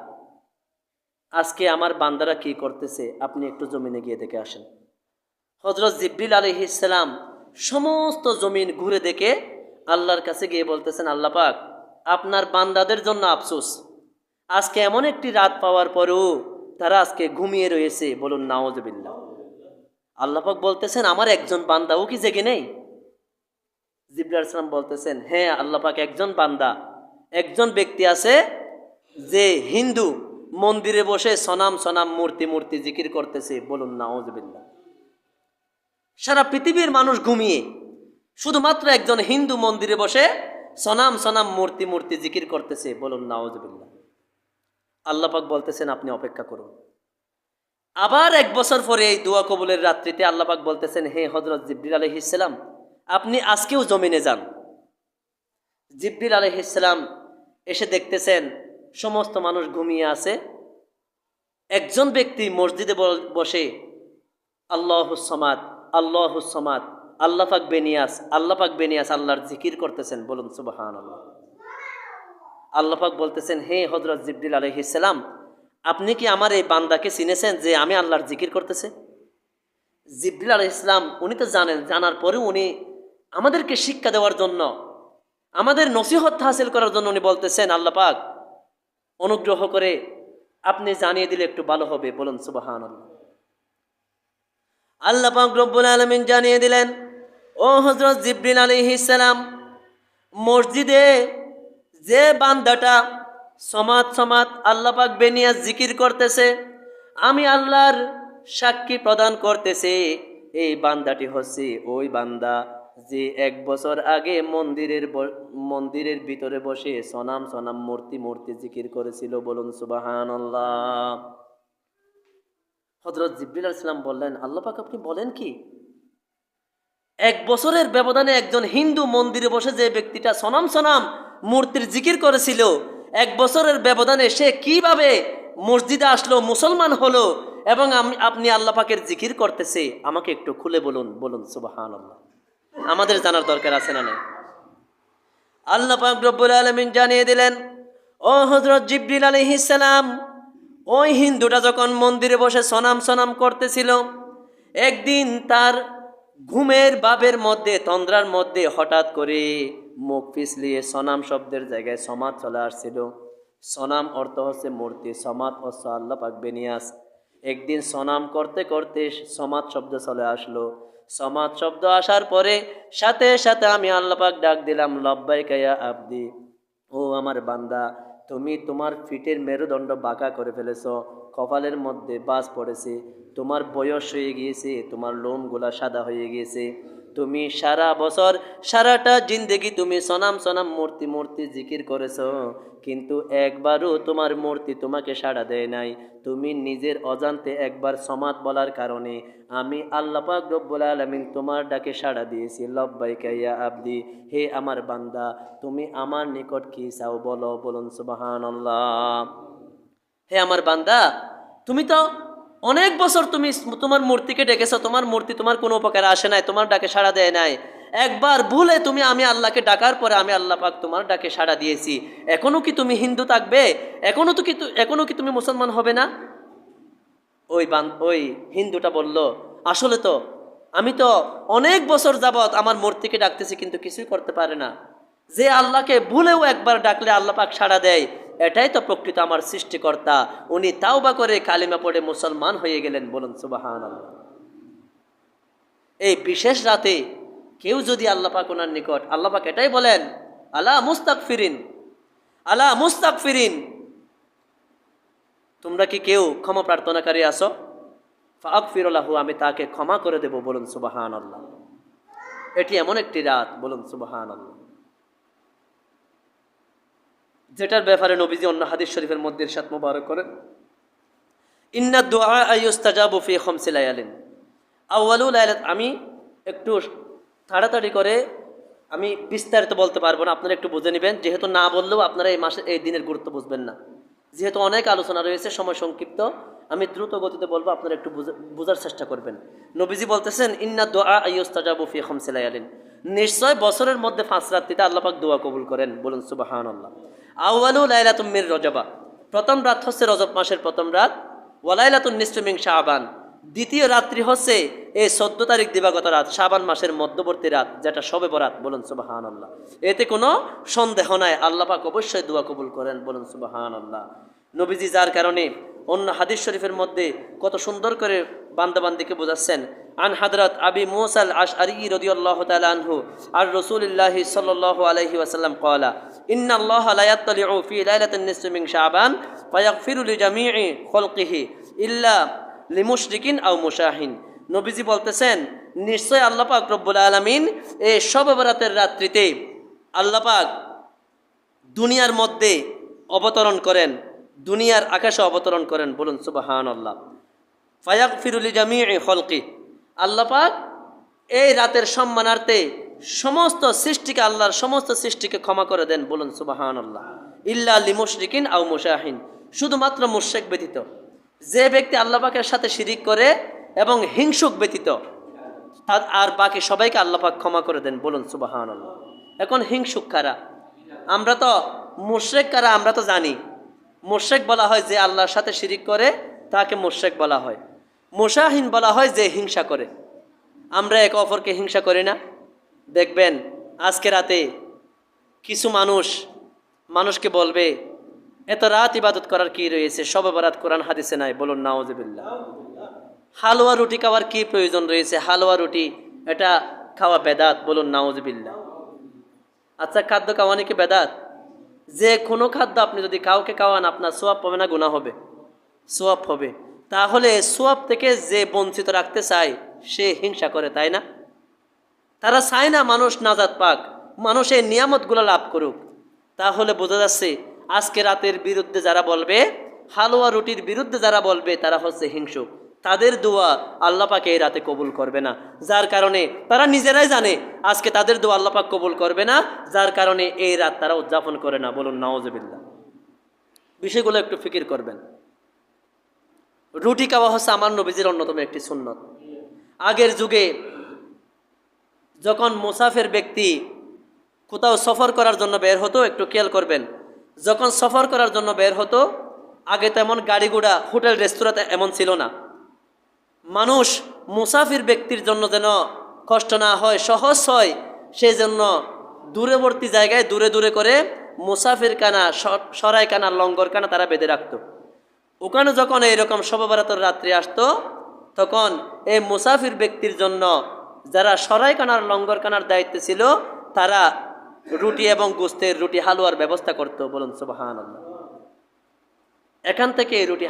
[SPEAKER 1] আজকে আমার বান্দারা কি করতেছে, আপনি একটু জমিনে গিয়ে দেখে আসেন। হযরত জিবরিল আলাইহিস সালাম সমস্ত জমিন ঘুরে দেখে আল্লাহর কাছে গিয়ে বলতেছেন, আল্লাহ পাক আপনার বান্দাদের জন্য আফসোস, আজকে এমন একটি রাত পাওয়ার পরেও তারা আজকে ঘুমিয়ে রয়েছে। বলুন নাউজুবিল্লাহ। আল্লাহ পাক বলতেছেন আমার একজন বান্দাও কি জেগে নেই? জিবরিল আলাইহিস সালাম বলতেছেন, হ্যাঁ আল্লাহ পাক একজন বান্দা, একজন ব্যক্তি আছে যে হিন্দু মন্দিরে বসে সনাম মূর্তি জিকির করতেছে। বলুন নাউজুবিল্লাহ। সারা পৃথিবীর মানুষ ঘুমিয়ে, শুধুমাত্র একজন হিন্দু মন্দিরে বসে সনাম মূর্তি জিকির করতেছে। বলুন নাউজুবিল্লাহ। আল্লাহ পাক বলতেছেন আপনি অপেক্ষা করুন। আবার 1 বছর পরে এই দোয়া কবুলের রাত্রিতে আল্লাহ পাক বলতেছেন, হে হযরত জিবরিল আলাইহিস সালাম, আপনি আজকেও জমিনে যান। জিবরিল আলাইহিস সালাম এসে দেখতেছেন সমস্ত মানুষ ঘুমিয়ে আছে, একজন ব্যক্তি মসজিদে বসে আল্লাহুস সামাদ আল্লাহুস সামাদ, আল্লাহ পাক বেনিয়াস আল্লাহর জিকির করতেছেন। বলুন সুবহানাল্লাহ। আল্লাহ পাক বলতেছেন, হে হযরত জিবরিল আলাইহিস সালাম, আপনি কি আমার এই বান্দাকে চিনেছেন যে আমি আল্লাহর জিকির করতেছে? জিবরিল আলাইহিস সালাম উনি তো জানেন, জানার পরেও উনি আমাদেরকে শিক্ষা দেওয়ার জন্য, আমাদের নসিহত হাসিল করার জন্য উনি বলতেছেন, আল্লাহ পাক অনুগ্রহ করে আপনি জানিয়ে দিলে একটু ভালো হবে। বলুন সুবহানাল্লাহ। আল্লাহ পাক রব্বুল আলামিন জানিয়ে দিলেন, ও হযরত জিবরিল আলাইহিস সালাম, মসজিদে যে বান্দাটা সমাদ আল্লাহ পাক বেনিয়াজ জিকির করতেছে, আমি আল্লাহর সাক্ষী প্রদান করতেছে, এই বান্দাটি হচ্ছে ওই বান্দা যে 1 বছর আগে মন্দিরের ভিতরে বসে সনাম মূর্তি জিকির করেছিল। বলুন সুবহানাল্লাহ। হযরত জিবরিল আলাইহিস সালাম বললেন, আল্লাহ পাক আপনি বলেন কি? 1 বছরের ব্যবধানে একজন হিন্দু মন্দিরে বসে যে ব্যক্তিটা সনাম মূর্তির জিকির করেছিল, 1 বছরের ব্যবধানে সে কিভাবে মসজিদে আসলো, মুসলমান হলো, এবং আপনি আল্লাহ পাকের জিকির করতেছে, আমাকে একটু খুলে বলুন। বলুন সুবহানাল্লাহ। আমাদের জানার দরকার আছে না? আল্লাহ পাক রব্বুল আলামিন জানিয়ে দিলেন, ও হযরত জিবরিল আলাইহিস সালাম, ওই হিন্দুটা যখন মন্দিরে বসে সনাম করতেছিল, একদিন তার ঘুমের বাবের মধ্যে, তন্দ্রার মধ্যে হঠাৎ করে মুখ পিছলিয়ে সনাম শব্দের জায়গায় সমাদ চলে আসছিল। সনাম অর্থ হচ্ছে মূর্তি, সমাদ অর্থ আল্লাহ পাক বেনিয়াস। একদিন সনাম করতে করতে সমাদ শব্দ চলে আসলো। সমাদ শব্দ আসার পরে সাথে সাথে আমি আল্লাহ পাক ডাক দিলাম, লব্বাইকা ইয়া আবদি, ও আমার বান্দা, তুমি তোমার পিঠের মেরুদণ্ড বাঁকা করে ফেলেছো, কপালের মধ্যে বাজ পড়েছে, তোমার বয়স হয়ে গিয়েছে, তোমার লোমগুলা সাদা হয়ে গিয়েছে, তুমি সারা বছর সারাটা জিন্দেগি তুমি সনাম মূর্তি জিকির করেছো, কিন্তু একবারও তোমার মূর্তি তোমাকে সাড়া দেয় নাই। তুমি নিজের অজান্তে একবার সমাদ বলার কারণে আমি আল্লাহ পাক রব্বুল আলামিন তোমার ডাকে সাড়া দিয়েছি। লব্বাইকা ইয়া আবদি, হে আমার বান্দা, তুমি আমার নিকট কি চাও বলো। বলুন সুবহানাল্লাহ। হে আমার বান্দা, তুমি তো অনেক বছর তুমি তোমার মূর্তিকে ডেকেছো, তোমার মূর্তি তোমার কোনো উপকারে আসে নাই, তোমার ডাকে সাড়া দেয় নাই। একবার ভুলে তুমি আমি আল্লাহকে ডাকার পরে আমি আল্লাহ পাক তোমার ডাকে সাড়া দিয়েছি, এখনো কি তুমি হিন্দু থাকবে? এখনো কি তুমি মুসলমান হবে না? ওই হিন্দুটা বলল, আসলে তো আমি তো অনেক বছর যাবৎ আমার মূর্তিকে ডাকতেছি কিন্তু কিছুই করতে পারে না। যে আল্লাহকে ভুলেও একবার ডাকলে আল্লাহ পাক সাড়া দেয়, এটাই তো প্রকৃত আমার সৃষ্টিকর্তা। উনি তাওবা করে কালিমা পড়ে মুসলমান হয়ে গেলেন। বলুন সুবহানাল্লাহ। এই বিশেষ রাতে কেউ যদি আল্লাহ পাক ওনার নিকট, আল্লাহ পাক এটাই বলেন, আলা মুস্তাগফিরিন, আলা মুস্তাগফিরিন, তোমরা কি কেউ ক্ষমা প্রার্থনাকারী আছো? ফাগফির লাহু, আমি তাকে ক্ষমা করে দেব। বলুন সুবহানাল্লাহ। এটি এমন একটি রাত, বলুন সুবহানাল্লাহ, যেটার ব্যাপারে নবীজি অন্য হাদিস শরীফের মধ্যে ইরশাদ মুবারক করেন, ইন্না দুআ ইউস্তাজাবু ফি খামসি লায়ালিন আউয়ালু লাইলাত। আমি একটু তাড়াতাড়ি করে আমি বিস্তারিত বলতে পারবো না, আপনারা একটু বুঝে নেবেন, যেহেতু না বললেও আপনারা এই মাসে এই দিনের গুরুত্ব বুঝবেন না। যেহেতু অনেক আলোচনা রয়েছে, সময় সংক্ষিপ্ত, আমি দ্রুত গতিতে বলবো, আপনারা একটু বোঝার চেষ্টা করবেন। নবীজি বলতেছেন, ইন্না দুআ ইউস্তাজাবু ফি খামসি লায়ালিন, নিশ্চয় বছরের মধ্যে 5 রাত্রিতে আল্লাহ পাক দোয়া কবুল করেন। বলুন সুবহানাল্লাহ। আউয়ালু লাইলাতুম মির রজবা, প্রথম রাত হচ্ছে রজব মাসের প্রথম রাত। ওয়া লাইলাতুন নিসফি মিন শাবান, দ্বিতীয় রাত্রি হচ্ছে এই 14 তারিখ দিবাগত রাত, শাবান মাসের মধ্যবর্তী রাত, যেটা শবে বরাত। বলুন সুবহানাল্লাহ। এতে কোনো সন্দেহ নাই, আল্লাহ পাক অবশ্যই দোয়া কবুল করেন। বলুন সুবহানাল্লাহ। নবীজি যার কারণে অন্য হাদিস শরীফের মধ্যে কত সুন্দর করে বান্দাবান্দিকে বোঝাচ্ছেন। আন হাদরাত আবি মুসা আল আশআরী রাদিয়াল্লাহু তাআলা আনহু আর রাসূলুল্লাহ সাল্লাল্লাহু আলাইহি ওয়াসাল্লাম ক্বালা, ইন্নাল্লাহা লা ইয়াত্তালিউ ফি লাইলাতিন নিসফি মিন শাবান ফায়াগফিরু লিজামিই খালকিহি ইল্লা লিমুশরিকিন আও মুশাহিন। নবীজি বলতেছেন, নিশ্চয় আল্লাহ পাক রব্বুল আলামিন এই শবে বরাতের রাত্রিতে আল্লাহ পাক দুনিয়ার মধ্যে অবতরণ করেন, দুনিয়ার আকাশে অবতরণ করেন। বলুন সুবহানাল্লাহ। ফায়াগফিরু লিজামিই খালকি, আল্লাহ পাক এই রাতের সম্মানার্থে সমস্ত সৃষ্টিকে, আল্লাহর সমস্ত সৃষ্টিকে ক্ষমা করে দেন। বলুন সুবহানাল্লাহ। ইল্লা লিমুশরিকিন আও মুশাহিন, শুধুমাত্র মুশরিক ব্যতীত, যে ব্যক্তি আল্লাহ পাকের সাথে শিরিক করে এবং হিংসুক ব্যতীত, আর বাকি সবাইকে আল্লাহ পাক ক্ষমা করে দেন। বলুন সুবহানাল্লাহ। এখন হিংসুক কারা? আমরা তো মুশরিক কারা আমরা তো জানি। মুশরিক বলা হয় যে আল্লাহর সাথে শিরিক করে, তাকে মুশরিক বলা হয়। মুশাহিন বলা হয় যে হিংসা করে। আমরা একে অপরকে হিংসা করি না? দেখবেন আজকে রাতে কিছু মানুষকে বলবে, এত রাত ইবাদত করার কি রয়েছে, শবে বরাত কোরআন হাদিসে নাই। বলুন নাউজুবিল্লাহ। হালুয়া রুটি খাওয়ার কি প্রয়োজন রয়েছে, হালুয়া রুটি এটা খাওয়া বেদাত। বলুন নাউজুবিল্লাহ। আচ্ছা, খাদ্য খাওয়ানি কি বেদাত? যে কোনো খাদ্য আপনি যদি কাউকে খাওয়ান, আপনার সোয়াব পাবে না গুনাহ হবে? সোয়াব হবে। তাহলে সোয়াব থেকে যে বঞ্চিত রাখতে চায় সে হিংসা করে, তাই না? তারা চায় না মানুষ নাজাত পাক, মানুষ এই নিয়ামতগুলো লাভ করুক। তাহলে বোঝা যাচ্ছে আজকে রাতের বিরুদ্ধে যারা বলবে, হালুয়া রুটির বিরুদ্ধে যারা বলবে, তারা হচ্ছে হিংসুক। তাদের দোয়া আল্লাহ পাক এই রাতে কবুল করবে না, যার কারণে তারা নিজেরাই জানে আজকে তাদের দোয়া আল্লাহ পাক কবুল করবে না, যার কারণে এই রাত তারা উদযাপন করে না। বলুন নাউজুবিল্লাহ। বিষয়গুলো একটু ফিকির করবেন। রুটি খাওয়া হচ্ছে আমার নবীজির অন্যতম একটি সুন্নত। আগের যুগে যখন মুসাফির ব্যক্তি কোথাও সফর করার জন্য বের হতো, একটু খেয়াল করবেন, যখন সফর করার জন্য বের হতো, আগে তেমন গাড়ি ঘোড়া, হোটেল, রেস্তোরাঁতে এমন ছিল না। মানুষ মুসাফির ব্যক্তির জন্য যেন কষ্ট না হয়, সহজ হয়, সেই জন্য দূরবর্তী জায়গায় দূরে দূরে করে মুসাফির কানা, সরাই কানা, লঙ্গর কানা তারা বেঁধে রাখতো। ওখানে যখন এইরকম শবে বরাতের রাত্রি আসতো, তখন এই মুসাফির ব্যক্তির জন্য যারা সরাই কানার, লঙ্গর কানার দায়িত্বে ছিল, তারা রুটি এবং গোস্তের, রুটি হালুয়ার ব্যবস্থা করতো। বলুন সুবহানাল্লাহ। এখান থেকে এই রুটি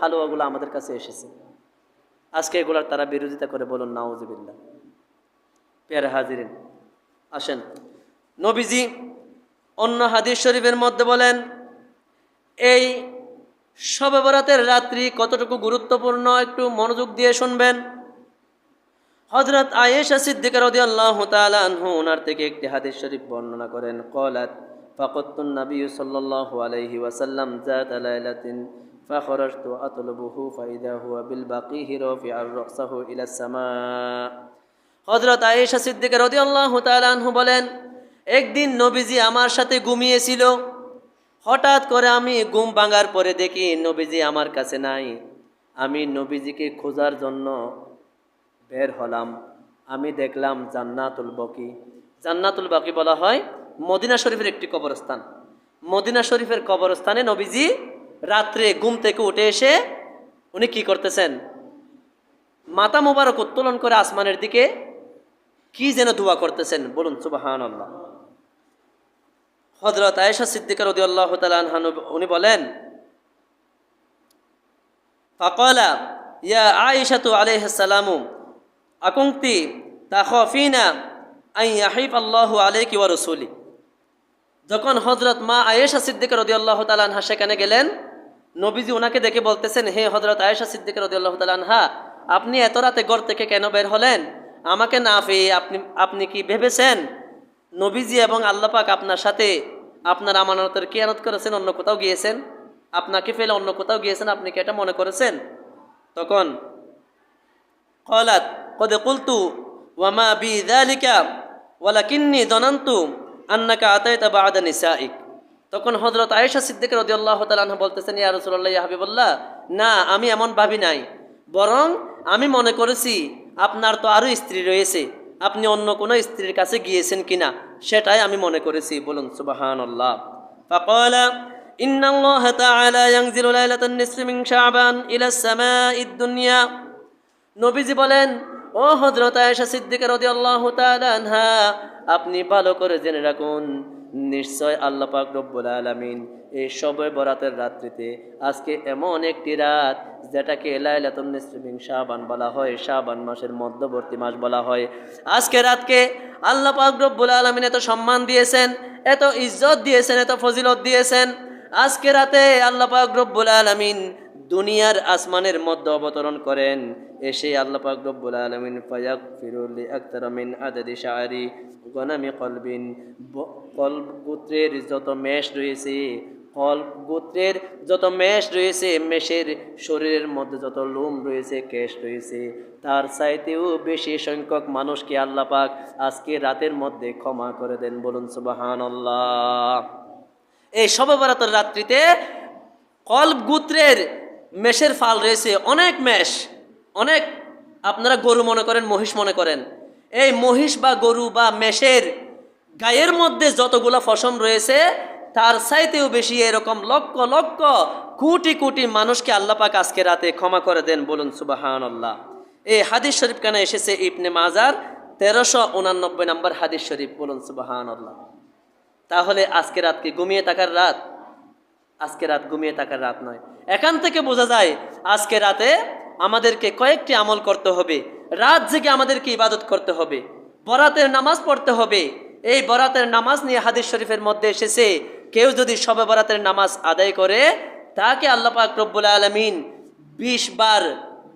[SPEAKER 1] হালুয়াগুলো আমাদের কাছে এসেছে। আজকে এগুলার তারা বিরোধিতা করে। বলুন নাউজুবিল্লাহ। প্যারে হাজিরিন, আসেন, নবীজি অন্য হাদিস শরীফের মধ্যে বলেন, এই শবে বরাতের রাত্রি কতটুকু গুরুত্বপূর্ণ একটু মনোযোগ দিয়ে শুনবেন। হযরত আয়েশা সিদ্দিকা রাদিয়াল্লাহু তাআলা আনহা ওনার থেকে একটি হাদিস শরীফ বর্ণনা করেন। ক্বালাত ফাকাতুন নবী সাল্লাল্লাহু আলাইহি ওয়াসাল্লাম যাত লাইলাতিন ফাখরাজতু আতলুবুহু ফাইদা হুয়া বিল বাকিহি রাফিআর রাসাহু ইলা সামা। হযরত আয়েশা সিদ্দিকা রাদিয়াল্লাহু তাআলা আনহা বলেন, একদিন নবীজি আমার সাথে ঘুমিয়েছিল। হঠাৎ করে আমি ঘুম ভাঙার পরে দেখি নবীজি আমার কাছে নাই। আমি নবীজিকে খোঁজার জন্য বের হলাম। আমি দেখলাম জান্নাতুল বাকি। জান্নাতুল বাকি বলা হয় মদিনা শরীফের একটি কবরস্থান। মদিনা শরীফের কবরস্থানে নবীজি রাত্রে ঘুম থেকে উঠে এসে উনি কি করতেছেন, মাথা মোবারক উত্তোলন করে আসমানের দিকে কি যেন দোয়া করতেছেন, বলুন সুবহানাল্লাহ। হযরত আয়েশা সিদ্দিকা রাদিয়াল্লাহু তাআলা আনহা উনি বলেন, ফাকালা ইয়া আয়েশাতু আলাইহিস সালামু আকুনতি তাখাফিনা আন ইয়াহিফ আল্লাহু আলাইকি ওয়া রাসূলি। যখন হযরত মা আয়েশা সিদ্দিকা রাদিয়াল্লাহু তাআলা আনহা সেখানে গেলেন, নবীজি ওনাকে দেখে বলতেছেন, হে হযরত আয়েশা সিদ্দিকা রাদিয়াল্লাহু তাআলা আনহা, আপনি এত রাতে ঘর থেকে কেন বের হলেন? আমাকে না পেয়ে আপনি কি ভেবেছেন নবীজি এবং আল্লাহ পাক আপনার সাথে আপনার আমানতের কিয়ানত করেছেন, অন্য কোথাও গিয়েছেন? আপনাকে ফেলে অন্য কোথাও গিয়েছেন, আপনি কি এটা মনে করেছেন? তখন ক্বালাত ক্বাদ কুলতু ওয়া মা বিযালিকা ওয়ালাকিন্নী যানানতু আন্নাকা আতাইতা বা'দা নিসাইক। তখন হযরত আয়েশা সিদ্দিকা রাদিয়াল্লাহু তাআলা আনহা বলতেছেন, ইয়া রাসূলুল্লাহ, ইয়া হাবিবাল্লাহ, না, আমি এমন ভাবি নাই, বরং আমি মনে করেছি আপনার তো আরো স্ত্রী রয়েছে, আপনি অন্য কোনো স্ত্রীর কাছে গিয়েছেন কিনা সেটাই আমি মনে করেছি, বলুন সুবহানাল্লাহ। ফাকালা ইন্নাল্লাহ তাআলা ইয়ানজিলু লাইলাতান নিসফি মিন শাবান ইলা সামাঈদ দুনিয়া। নবীজি বলেন, ও হযরত আয়েশা সিদ্দিকা রাদিয়াল্লাহু তাআলা আনহা, আপনি ভালো করে জেনে রাখুন, নিশ্চয় আল্লাহ পাক রব্বুল আলামিন এই শবে বরাতের রাত্রিতে আজকে এমন একটি রাত যেটাকে লাইলাতুন নিসফি মিন শাবান বলা হয়, শাবান মাসের মধ্যবর্তী মাস বলা হয়। আজকে রাতকে আল্লাহ পাক রব্বুল আলামিন এত সম্মান দিয়েছেন, এত ইজ্জত দিয়েছেন, এত ফজিলত দিয়েছেন। আজকে রাতে আল্লাহ পাক রব্বুল আলামিন দুনিয়ার আসমানের মধ্যে অবতরণ করেন। এসে আল্লাহ পাক রব্বুল আলামিন ফায়াগফিরু লিআকতারা মিন আদাদি শাআরি গনামি কলবিন, কলব গোত্রের যত মেষ রয়েছে, কলব গোত্রের যত মেষ রয়েছে, মেষের শরীরের মধ্যে যত লোম রয়েছে, কেশ রয়েছে, তার চাইতেও বেশি সংখ্যক মানুষকে আল্লাহ পাক আজকে রাতের মধ্যে ক্ষমা করে দেন, বলুন সুবহানাল্লাহ। এই শবে বরাতের রাত্রিতে কলব গোত্রের মেষের ফাল রয়েছে, অনেক মেষ, অনেক, আপনারা গরু মনে করেন, মহিষ মনে করেন, এই মহিষ বা গরু বা মেষের গায়ের মধ্যে যতগুলো পশম রয়েছে তার চাইতেও বেশি এরকম লক্ষ লক্ষ কোটি কোটি মানুষকে আল্লাহ পাক আজকে রাতে ক্ষমা করে দেন, বলুন সুবহানাল্লাহ। এই হাদিস শরীফ কেন এসেছে ইবনে মাজার 1389 নম্বর হাদিস শরীফ, বলুন সুবহানাল্লাহ। তাহলে আজকে রাত কি ঘুমিয়ে থাকার রাত? আজকে রাত ঘুমিয়ে থাকার রাত নয়। এখান থেকে বোঝা যায় আজকে রাতে আমাদেরকে কয়েকটি আমল করতে হবে, রাত জেগে আমাদেরকে ইবাদত করতে হবে, বরাতের নামাজ পড়তে হবে। এই বরাতের নামাজ নিয়ে হাদিস শরীফের মধ্যে এসেছে, কেউ যদি শবে বরাতের নামাজ আদায় করে তাকে আল্লাহ পাক রব্বুল আলামিন 20 বার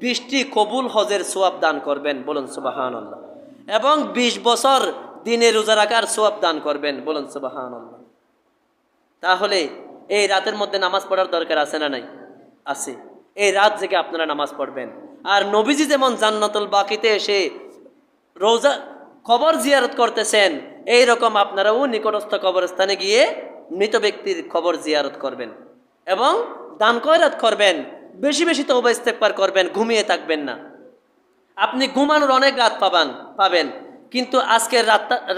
[SPEAKER 1] 20টি কবুল হজের সওয়াব দান করবেন, বলুন সুবহানাল্লাহ, এবং 20 বছর দিনে রোজা রাখার সওয়াব দান করবেন, বলুন সুবহানাল্লাহ। তাহলে এই রাতের মধ্যে নামাজ পড়ার দরকার আছে না নাই? আছে। এই রাত জেগে আপনারা নামাজ পড়বেন। আর নবীজি যেমন জান্নাতুল বাকিতে এসে রোজা কবর জিয়ারত করতেছেন, এই রকম আপনারাও নিকটস্থ কবরস্থানে গিয়ে মৃত ব্যক্তির কবর জিয়ারত করবেন এবং দান খয়রাত করবেন, বেশি বেশি তওবা ইস্তেগফার করবেন, ঘুমিয়ে থাকবেন না। আপনি ঘুমানোর অনেক রাত পাবেন, কিন্তু আজকের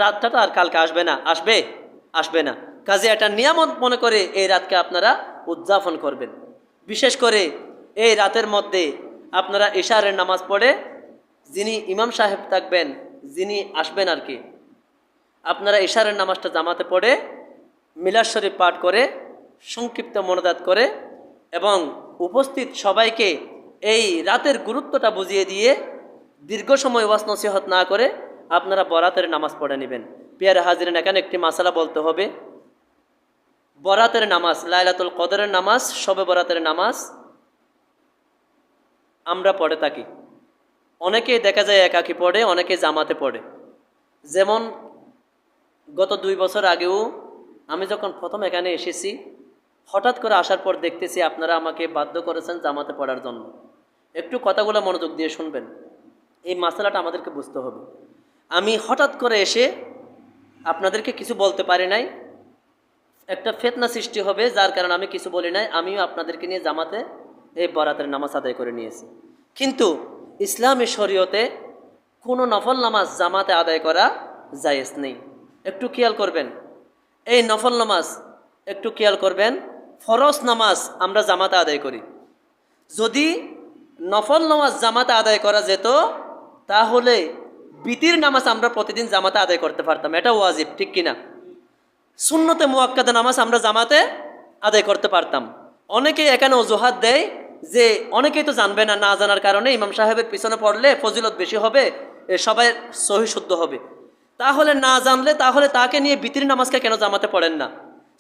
[SPEAKER 1] রাতটা আর কালকে আসবে না, আসবে না। কাজে এটা নিয়ামত মনে করে এই রাতকে আপনারা উদযাপন করবেন। বিশেষ করে এই রাতের মধ্যে আপনারা ইশারের নামাজ পড়ে, যিনি ইমাম সাহেব থাকবেন, যিনি আসবেন আর কি, আপনারা ইশারের নামাজটা জামাতে পড়ে মিলাদ শরীফ পাঠ করে সংক্ষিপ্ত মোনাজাত করে এবং উপস্থিত সবাইকে এই রাতের গুরুত্বটা বুঝিয়ে দিয়ে দীর্ঘ সময় ওয়াজ নসিহত না করে আপনারা বরাতের নামাজ পড়ে নেবেন। পিয়ারে হাজিরিন, এখানে একটি মাসালা বলতে হবে। বরাতের নামাজ, লাইলাতুল কদরের নামাজ, শবে বরাতের নামাজ আমরা পড়ে থাকি। অনেকে দেখা যায় একাকী পড়ে, অনেকে জামাতে পড়ে। যেমন গত 2 বছর আগেও আমি যখন প্রথম এখানে এসেছি, হঠাৎ করে আসার পর দেখতেছি আপনারা আমাকে বাধ্য করেছেন জামাতে পড়ার জন্য। একটু কথাগুলো মনোযোগ দিয়ে শুনবেন, এই মাসালাটা আমাদেরকে বুঝতে হবে। আমি হঠাৎ করে এসে আপনাদেরকে কিছু বলতে পারি নাই, একটা ফিতনা সৃষ্টি হবে, যার কারণে আমি কিছু বলি নাই। আমিও আপনাদেরকে নিয়ে জামাতে এই বরাতের নামাজ আদায় করে নিয়েছি। কিন্তু ইসলামী শরীয়তে কোনো নফল নামাজ জামাতে আদায় করা জায়েজ নেই। একটু খেয়াল করবেন, এই নফল নামাজ একটু খেয়াল করবেন, ফরজ নামাজ আমরা জামাতে আদায় করি। যদি নফল নামাজ জামাতে আদায় করা যেত তাহলে বিতির নামাজ আমরা প্রতিদিন জামাতে আদায় করতে পারতাম, এটা ওয়াজিব, ঠিক কিনা? সুন্নতে মুআক্কাদা নামাজ আমরা জামাতে আদায় করতে পারতাম। অনেকেই এখানে অজুহাত দেয় যে অনেকেই তো জানবে না, না জানার কারণে ইমাম সাহেবের পিছনে পড়লে ফজিলত বেশি হবে, সবাই সহি শুদ্ধ হবে। তাহলে না জানলে তাহলে তাকে নিয়ে বিতির নামাজকে কেন জামাতে পড়েন না?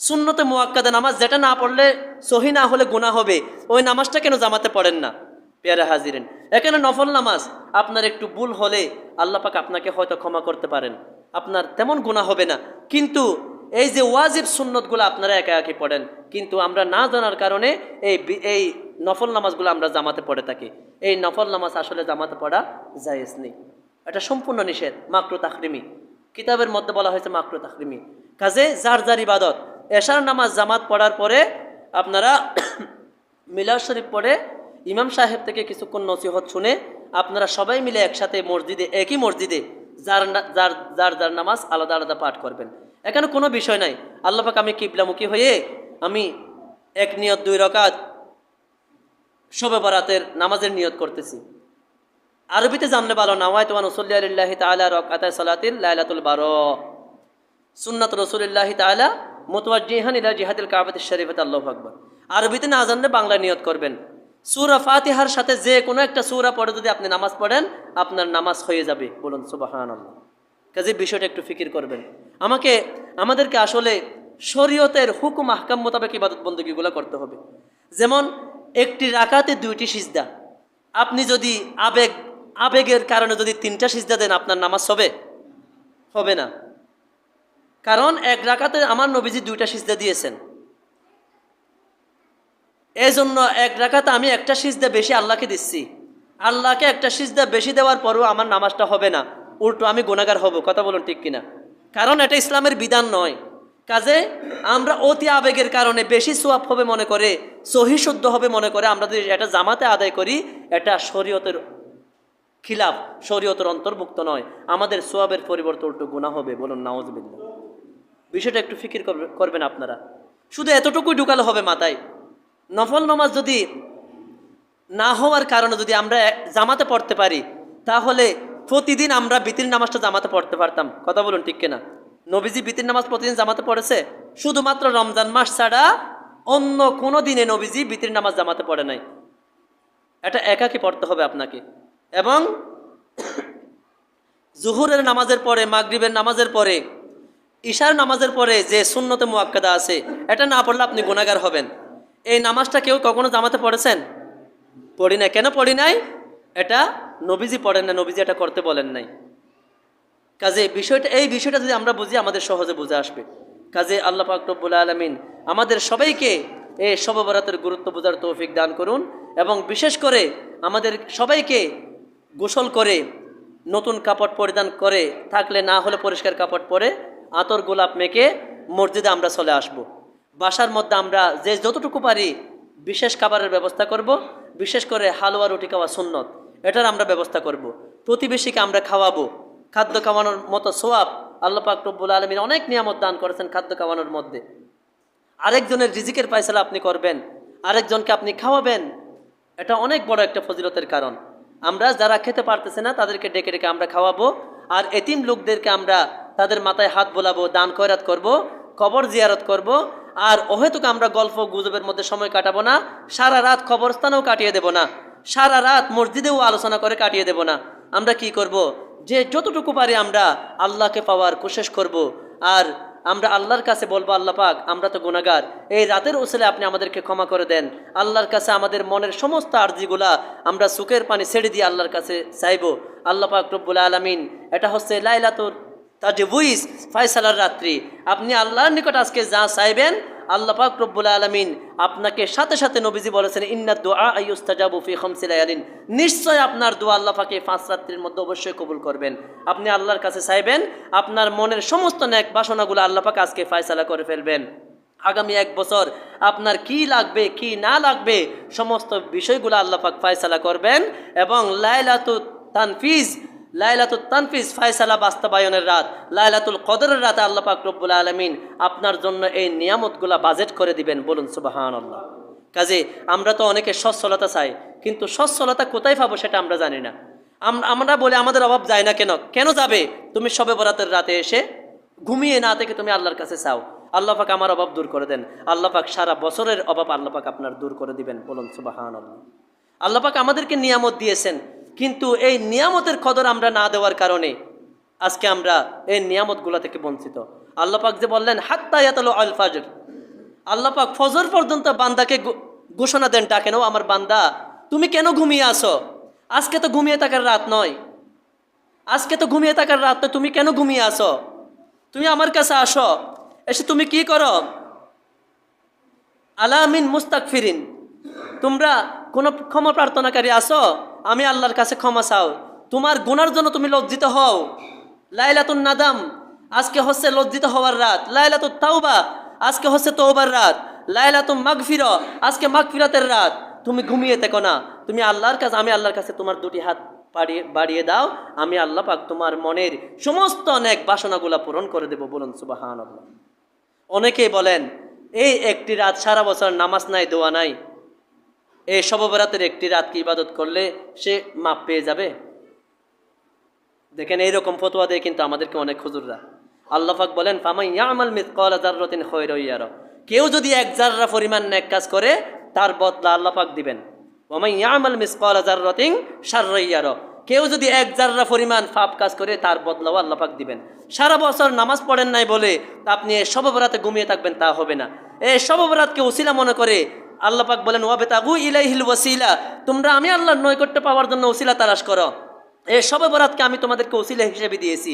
[SPEAKER 1] সুন্নতে মুআক্কাদা নামাজ যেটা না পড়লে সহি না হলে গুনাহ হবে, ওই নামাজটা কেন জামাতে পড়েন না? পেয়ারা হাজিরেন, এখানে নফল নামাজ আপনার একটু ভুল হলে আল্লাহ পাক আপনাকে হয়তো ক্ষমা করতে পারেন, আপনার তেমন গুনাহ হবে না। কিন্তু এই যে ওয়াজিব সুন্নতগুলো আপনারা একা একই পড়েন, কিন্তু আমরা না জানার কারণে এই নফল নামাজগুলো আমরা জামাতে পড়ে থাকি। এই নফল নামাজ আসলে জামাতে পড়া জায়েজ নেই, এটা সম্পূর্ণ নিষেধ, মাকরু তাহরিমি। কিতাবের মধ্যে বলা হয়েছে মাকরু তাহরিমি। কাজে যার যার ইবাদত, এশার নামাজ জামাত পড়ার পরে আপনারা মিলাদ শরীফ পড়ে ইমাম সাহেব থেকে কিছুক্ষণ নসিহত শুনে আপনারা সবাই মিলে একসাথে মসজিদে, একই মসজিদে যার যার নামাজ আলাদা আলাদা পাঠ করবেন। এখানে কোনো বিষয় নাই আল্লাহ পাক আমি কিবলামুখী হয়ে আমি এক নিয়ত 2 রাকাত শবে বরাতের নামাজের নিয়ত করতেছি। আরবিতে জানলে ভালো, নাওয়াইতু আন উসাল্লি আলিল্লাহি তাআলা রাকাতাই সালাতিল লাইলাতুল বারা সুন্নাত রাসূলিল্লাহি তাআলা মুতাওয়াজ্জিহান ইলা জিহাদিল কাবাতিশ শরীফাত, আল্লাহু আকবার। আরবিতে না জানলে বাংলা নিয়ত করবেন। সূরা ফাতিহার সাথে যে কোনো একটা সূরা পড়ে যদি আপনি নামাজ পড়েন আপনার নামাজ হয়ে যাবে, বলুন সুবহানাল্লাহ। কাজে বিষয়টা একটু ফিকির করবেন। আমাদেরকে আসলে শরীয়তের হুকুম আহকাম মোতাবেক ইবাদত বন্দেগীগুলো করতে হবে। যেমন একটি রাকাতে 2টি সিজদা, আপনি যদি আবেগের কারণে যদি 3টা সিজদা দেন আপনার নামাজ হবে না। কারণ এক রাকাতে আমার নবীজি 2টা সিজদা দিয়েছেন, এই জন্য এক রাকাতে আমি একটা সিজদা বেশি আল্লাহকে দিচ্ছি, আল্লাহকে একটা সিজদা বেশি দেওয়ার পরও আমার নামাজটা হবে না, উল্টো আমি গুনাহগার হব। কথা বলুন ঠিক কিনা? কারণ এটা ইসলামের বিধান নয়। কাজে আমরা অতি আবেগের কারণে বেশি সওয়াব হবে মনে করে, সহি শুদ্ধ হবে মনে করে আমরা যদি এটা জামাতে আদায় করি, এটা শরীয়তের খিলাফ, শরীয়তের অন্তর্ভুক্ত নয়, আমাদের সওয়াবের পরিবর্তে উল্টো গুনাহ হবে, বলুন নাউজুবিল্লাহ। বিষয়টা একটু ফিকির করবেন আপনারা। শুধু এতটুকুই ঢুকালে হবে মাথায়, নফল নামাজ যদি না হওয়ার কারণে যদি আমরা জামাতে পড়তে পারি তাহলে প্রতিদিন আমরা বিতির নামাজটা জামাতে পড়তে পারতাম। কথা বলুন ঠিক কিনা? নবীজি বিতির নামাজ প্রতিদিন জামাতে পড়েছে, শুধুমাত্র রমজান মাস ছাড়া অন্য কোনো দিনে নবীজি বিতির নামাজ জামাতে পড়ে নাই। এটা একাকি পড়তে হবে আপনাকে। এবং জুহুরের নামাজের পরে, মাগরিবের নামাজের পরে, ইশার নামাজের পরে যে সুন্নতে মুআক্কাদা আছে এটা না পড়লে আপনি গুনাহগার হবেন। এই নামাজটা কেউ কখনো জামাতে পড়েছেন? পড়ি নাই। কেন পড়ি নাই? এটা নবীজি পড়েন না, নবীজি এটা করতে বলেন নাই। কাজে এই বিষয়টা যদি আমরা বুঝি আমাদের সহজে বুঝে আসবে। কাজে আল্লাহ পাক রব্বুল আলামিন আমাদের সবাইকে এই শবে বরাতের গুরুত্ব বোঝার তৌফিক দান করুন, এবং বিশেষ করে আমাদের সবাইকে গোসল করে নতুন কাপড় পরিধান করে, থাকলে না হলে পরিষ্কার কাপড় পরে আতর গোলাপ মেখে মসজিদে আমরা চলে আসব। বাসার মধ্যে আমরা যে যতটুকু পারি বিশেষ খাবারের ব্যবস্থা করব, বিশেষ করে হালুয়া রুটি খাওয়া সুন্নত, এটার আমরা ব্যবস্থা করব। প্রতিবেশীকে আমরা খাওয়াবো। খাদ্য খাওয়ানোর মতো সোয়াব আল্লাহ পাক রব্বুল আলামিন অনেক নিয়ামত দান করেছেন খাদ্য খাওয়ানোর মধ্যে। আরেকজনের রিজিকের ফয়সালা আপনি করবেন, আরেকজনকে আপনি খাওয়াবেন, এটা অনেক বড় একটা ফজিলতের কারণ। আমরা যারা খেতে পারতেছে না তাদেরকে ডেকে ডেকে আমরা খাওয়াবো, আর এতিম লোকদেরকে আমরা তাদের মাথায় হাত বোলাবো, দান খয়রাত করব, কবর জিয়ারত করব। আর অহেতুক আমরা গল্প গুজবের মধ্যে সময় কাটাবো না, সারা রাত কবরস্থানেও কাটিয়ে দেব না, সারা রাত মসজিদেও আলোচনা করে কাটিয়ে দেব না। আমরা কি করব? যে যতটুকু পারি আমরা আল্লাহকে পাওয়ার কোশিশ করব, আর আমরা আল্লাহর কাছে বলবো, আল্লাহ পাক আমরা তো গুনাহগার, এই রাতের উসিলে আপনি আমাদেরকে ক্ষমা করে দেন। আল্লাহর কাছে আমাদের মনের সমস্ত আরজিগুলা আমরা সুখের পানি ছেড়ে দিয়ে আল্লাহর কাছে চাইবো। আল্লাহ পাক রব্বুল আলামিন, এটা হচ্ছে লাইলাতুল তাজউইজ, ফয়সালার রাত্রি। আপনি আল্লাহর নিকট আজকে যা চাইবেন আল্লাহ পাক রব্বুল আলামিন আপনাকে সাথে সাথে, নবীজি বলেছেন ইন্নাদ দুআ ইউস্তাজাবু ফি খামসি লায়ালিন, নিশ্চয় আপনার দোয়া আল্লাহ পাকে 5 রাত্রির মধ্যে অবশ্যই কবুল করবেন। আপনি আল্লাহর কাছে চাইবেন, আপনার মনের সমস্ত নেক বাসনাগুলো আল্লাহ পাক আজকে ফয়সালা করে ফেলবেন। আগামী 1 বছর আপনার কি লাগবে কি না লাগবে সমস্ত বিষয়গুলো আল্লাহ পাক ফয়সালা করবেন। এবং লাইলাতুল তানফিজ ফয়সালা বাস্তবায়নের রাত, লাইলাতুল কদরের রাতে আল্লাহ পাক রব্বুল আলামিন আপনার জন্য এই নিয়ামতগুলা বাজেট করে দিবেন। বলুন সুবহানাল্লাহ। কাজে আমরা তো অনেকে সচ্ছলতা চাই, কিন্তু সচ্ছলতা কোথায় পাবো সেটা আমরা জানি না। আমরা বলি আমাদের অভাব যায় না, কেন যাবে? তুমি শবে বরাতের রাতে এসে ঘুমিয়ে না থেকে তুমি আল্লাহর কাছে চাও, আল্লাহ পাক আমার অভাব দূর করে দেন। আল্লাহ পাক সারা বছরের অভাব আল্লাহ পাক আপনার দূর করে দিবেন। বলুন সুবহানাল্লাহ। আল্লাহ পাক আমাদেরকে নিয়ামত দিয়েছেন, কিন্তু এই নিয়ামতের কদর আমরা না দেওয়ার কারণে আজকে আমরা এই নিয়ামতগুলো থেকে বঞ্চিত। আল্লাহ পাক যে বললেন হাত্তা ইয়াতালু আল ফাজর, আল্লাহ পাক ফজর পর্যন্ত বান্দাকে ঘোষণা দেন, ডাকেন, ও আমার বান্দা তুমি কেন ঘুমিয়ে আসো? আজকে তো ঘুমিয়ে থাকার রাত নয়, তুমি কেন ঘুমিয়ে আসো? তুমি আমার কাছে আসো, এসে তুমি কি করো? আলামিন মুস্তাগফিরিন, তোমরা কোনো ক্ষমা প্রার্থনাকারী আসো, আমি আল্লাহর কাছে ক্ষমা চাও। তোমার গুনার জন্য তুমি লজ্জিত হও। লাইলাতুন নাদাম, আজকে হচ্ছে লজ্জিত হওয়ার রাত। লাইলাতুত তাওবা, আজকে হচ্ছে তওবার রাত। লাইলাতুল মাগফিরা, আজকে মাগফিরাতের রাত। তুমি ঘুমিয়ে থেকো না, তুমি আল্লাহর কাছে, আমি আল্লাহর কাছে তোমার দুটি হাত বাড়িয়ে দাও, আমি আল্লাহ পাক তোমার মনের সমস্ত নেক বাসনাগুলা পূরণ করে দেব। বলুন সুবহানাল্লাহ। অনেকেই বলেন এই একটি রাত, সারা বছর নামাজ নাই, দোয়া নাই, এই শবে বরাতের একটি রাত কি ইবাদত করলে সে মাপ পেয়ে যাবে? দেখেন এইরকম ফতোয়া দেয় কিন্তু আমাদেরকে অনেক হুজুররা। আল্লাহ পাক বলেন ফামান ইয়ামাল মিসকালা যাররাতিন খায়রান ইয়ারা, কেউ যদি 1 যাররা পরিমাণ নেক কাজ করে তার বদলা আল্লাহ পাক দিবেন। ওয়া মান ইয়ামাল মিসকালা যাররাতিন শাররান ইয়ারা, কেউ যদি 1 যাররা পরিমাণ পাপ কাজ করে তার বদলাও আল্লাহ পাক দিবেন। সারা বছর নামাজ পড়েন নাই বলে আপনি শবে বরাতে ঘুমিয়ে থাকবেন, তা হবে না। এই শবে বরাতকে ওসিলা মনে করে আল্লাহ পাক বলেন ওয়াবতাগু ইলাইহিল ওয়াসিলা, তোমরা আমি আল্লাহর নৈকট্য পাওয়ার জন্য ওসিলা তালাশ করো। এই শবে বরাতকে আমি তোমাদেরকে ওসিলা হিসেবে দিয়েছি।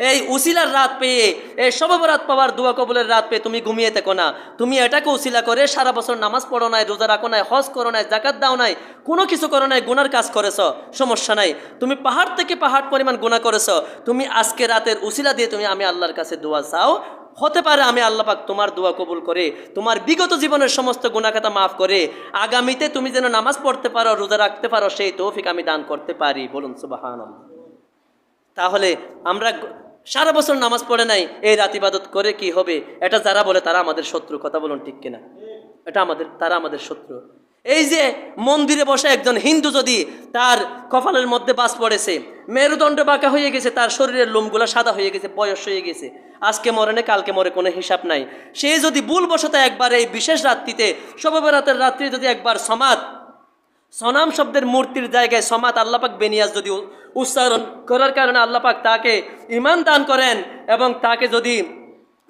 [SPEAKER 1] এই ওসিলার রাত পেয়ে, এই শবে বরাত পাওয়ার দোয়া কবুলের রাত পেয়ে তুমি ঘুমিয়ে থেকো না। তুমি এটাকে ওসিলা করে সারা বছর নামাজ পড়ো নাই, রোজা রাখো নাই, হজ করো নাই, যাকাত দাও নাই, কোনো কিছু করো নাই, গুনার কাজ করেছো, সমস্যা নাই। তুমি পাহাড় থেকে পাহাড় পরিমাণ গুনাহ করেছো, তুমি আজকে রাতের ওসিলা দিয়ে তুমি আমি আল্লাহর কাছে দোয়া চাও, হতে পারে আমি আল্লাহ পাক তোমার দোয়া কবুল করে তোমার বিগত জীবনের সমস্ত গুনাহখাতা মাফ করে আগামীতে তুমি যেন নামাজ পড়তে পারো, রোজা রাখতে পারো, সেই তৌফিক আমি দান করতে পারি। বলুন সুবহানাল্লাহ। তাহলে আমরা সারা বছর নামাজ পড়ে নাই, এই রাত ইবাদত করে কি হবে? এটা যারা বলে তারা আমাদের শত্রু। কথা বলুন ঠিক কিনা? তারা আমাদের শত্রু। এই যে মন্দিরে বসে একজন হিন্দু যদি তার কপালের মধ্যে বাস পড়েছে, মেরুদণ্ড বাঁকা হয়ে গেছে, তার শরীরের লোমগুলা সাদা হয়ে গেছে, বয়স হয়ে গেছে, আজকে মরে না কালকে মরে, কোনো হিসাব নাই, সে যদি ভুলবশত একবার এই বিশেষ রাত্রিতে, শবে বরাতের রাত্রি যদি একবার সনাম শব্দের মূর্তির জায়গায় সমাত আল্লাহ পাক বেনিয়াজ যদি উচ্চারণ করার কারণে আল্লাহ পাক তাকে ঈমান দান করেন এবং তাকে যদি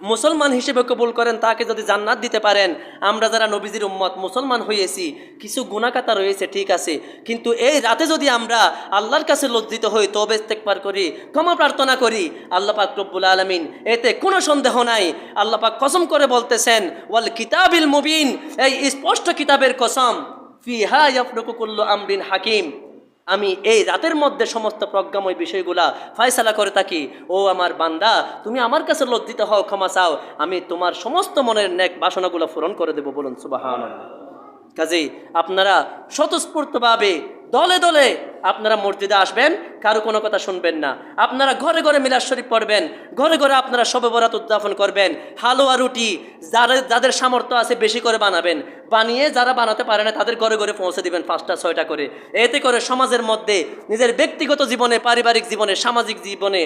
[SPEAKER 1] মুসলমান হিসেবে কবুল করেন, তাকে যদি জান্নাত দিতে পারেন, আমরা যারা নবীজির উম্মত মুসলমান হয়েছি, কিছু গুনাহখাতা রয়েছে ঠিক আছে, কিন্তু এই রাতে যদি আমরা আল্লাহর কাছে লজ্জিত হই, তওবা ইস্তেগফার করি, ক্ষমা প্রার্থনা করি, আল্লাহ পাক রব্বুল আলামিন, এতে কোনো সন্দেহ নাই, আল্লাহ পাক কসম করে বলতেছেন ওয়াল কিতাবিল মুবিন, এই স্পষ্ট কিতাবের কসম, ফিহা ইয়াফরুকু কুল্লু আমরিন হাকিম, আমি এই রাতের মধ্যে সমস্ত প্রজ্ঞাময় বিষয়গুলা ফয়সালা করে থাকি। ও আমার বান্দা, তুমি আমার কাছে লজ্জিত হও, ক্ষমা চাও, আমি তোমার সমস্ত মনের নেক বাসনাগুলো পূরণ করে দেব। বলুন সুবহানাল্লাহ। কাজেই আপনারা স্বতঃস্ফূর্তভাবে দলে দলে আপনারা মসজিদে আসবেন, কারো কোনো কথা শুনবেন না। আপনারা ঘরে ঘরে মিলাদ শরীফ পড়বেন, ঘরে ঘরে আপনারা শবে বরাত উদযাপন করবেন। হালুয়া রুটি যাদের সামর্থ্য আছে বেশি করে বানাবেন, বানিয়ে যারা বানাতে পারে না তাদের ঘরে ঘরে পৌঁছে দিবেন 5টা 6টা করে। এতে করে সমাজের মধ্যে নিজের ব্যক্তিগত জীবনে, পারিবারিক জীবনে, সামাজিক জীবনে,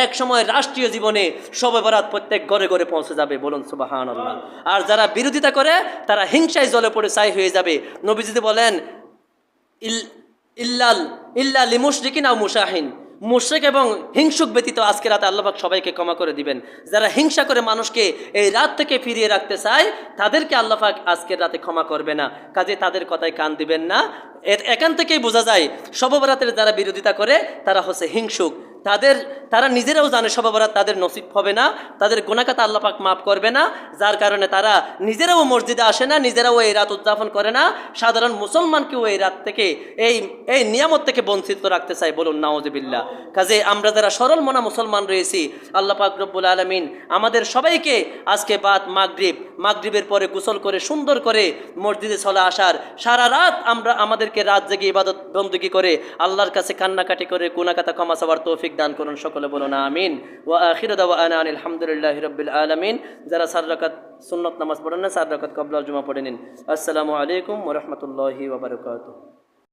[SPEAKER 1] এক সময় রাষ্ট্রীয় জীবনে শবে বরাত প্রত্যেক ঘরে ঘরে পৌঁছে যাবে। বলুন সুবহানাল্লাহ। আর যারা বিরোধিতা করে তারা হিংসায় জ্বলে পড়ে ছাই হয়ে যাবে। নবীজি বলেন ইল্লা লিমুশরিকিন আও মুশাহিন, মুশরিক এবং হিংসুক ব্যতীত আজকে রাতে আল্লাহ পাক সবাইকে ক্ষমা করে দিবেন। যারা হিংসা করে মানুষকে এই রাত থেকে ফিরিয়ে রাখতে চায়, তাদেরকে আল্লাহ পাক আজকের রাতে ক্ষমা করবে না। কাজে তাদের কথায় কান দিবেন না। এখান থেকেই বোঝা যায় শবে বরাতের যারা বিরোধিতা করে তারা হচ্ছে হিংসুক, তারা নিজেরাও জানে শবে বরাত তাদের নসিব হবে না, তাদের গুনাহগাতা আল্লাহ পাক মাফ করবে না, যার কারণে তারা নিজেরাও মসজিদে আসে না, নিজেরাও এই রাত উদযাপন করে না। সাধারণ মুসলমানকেও এই রাত থেকে এই নিয়ামত থেকে বঞ্চিত রাখতে চাই, বলুন নাউজুবিল্লাহ। কাজে আমরা যারা সরল মনা মুসলমান রয়েছি, আল্লাহ পাক রব্বুল আলামিন আমাদের সবাইকে আজকে বাদ মাগরিবের পরে গোসল করে সুন্দর করে মসজিদে চলে আসার, সারা রাত আমরা আমাদেরকে রাত জেগে ইবাদত বন্দেগী করে আল্লাহর কাছে কান্নাকাটি করে গুনাহগাতা ক্ষমা চাওয়ার তৌফিক দান করুন, সকলে বলুন আমিন। ওয়া আখিরু দাওয়ানা আনিল হামদুলিল্লাহি রাব্বিল আলামিন। যারা 4 রাকাত সুন্নত নামাজ পড়েন না, 4 রাকাত ক্বাবলা জুমা পড়ে নিন। আসসালামু আলাইকুম ওয়া রাহমাতুল্লাহি ওয়া বারাকাতুহু।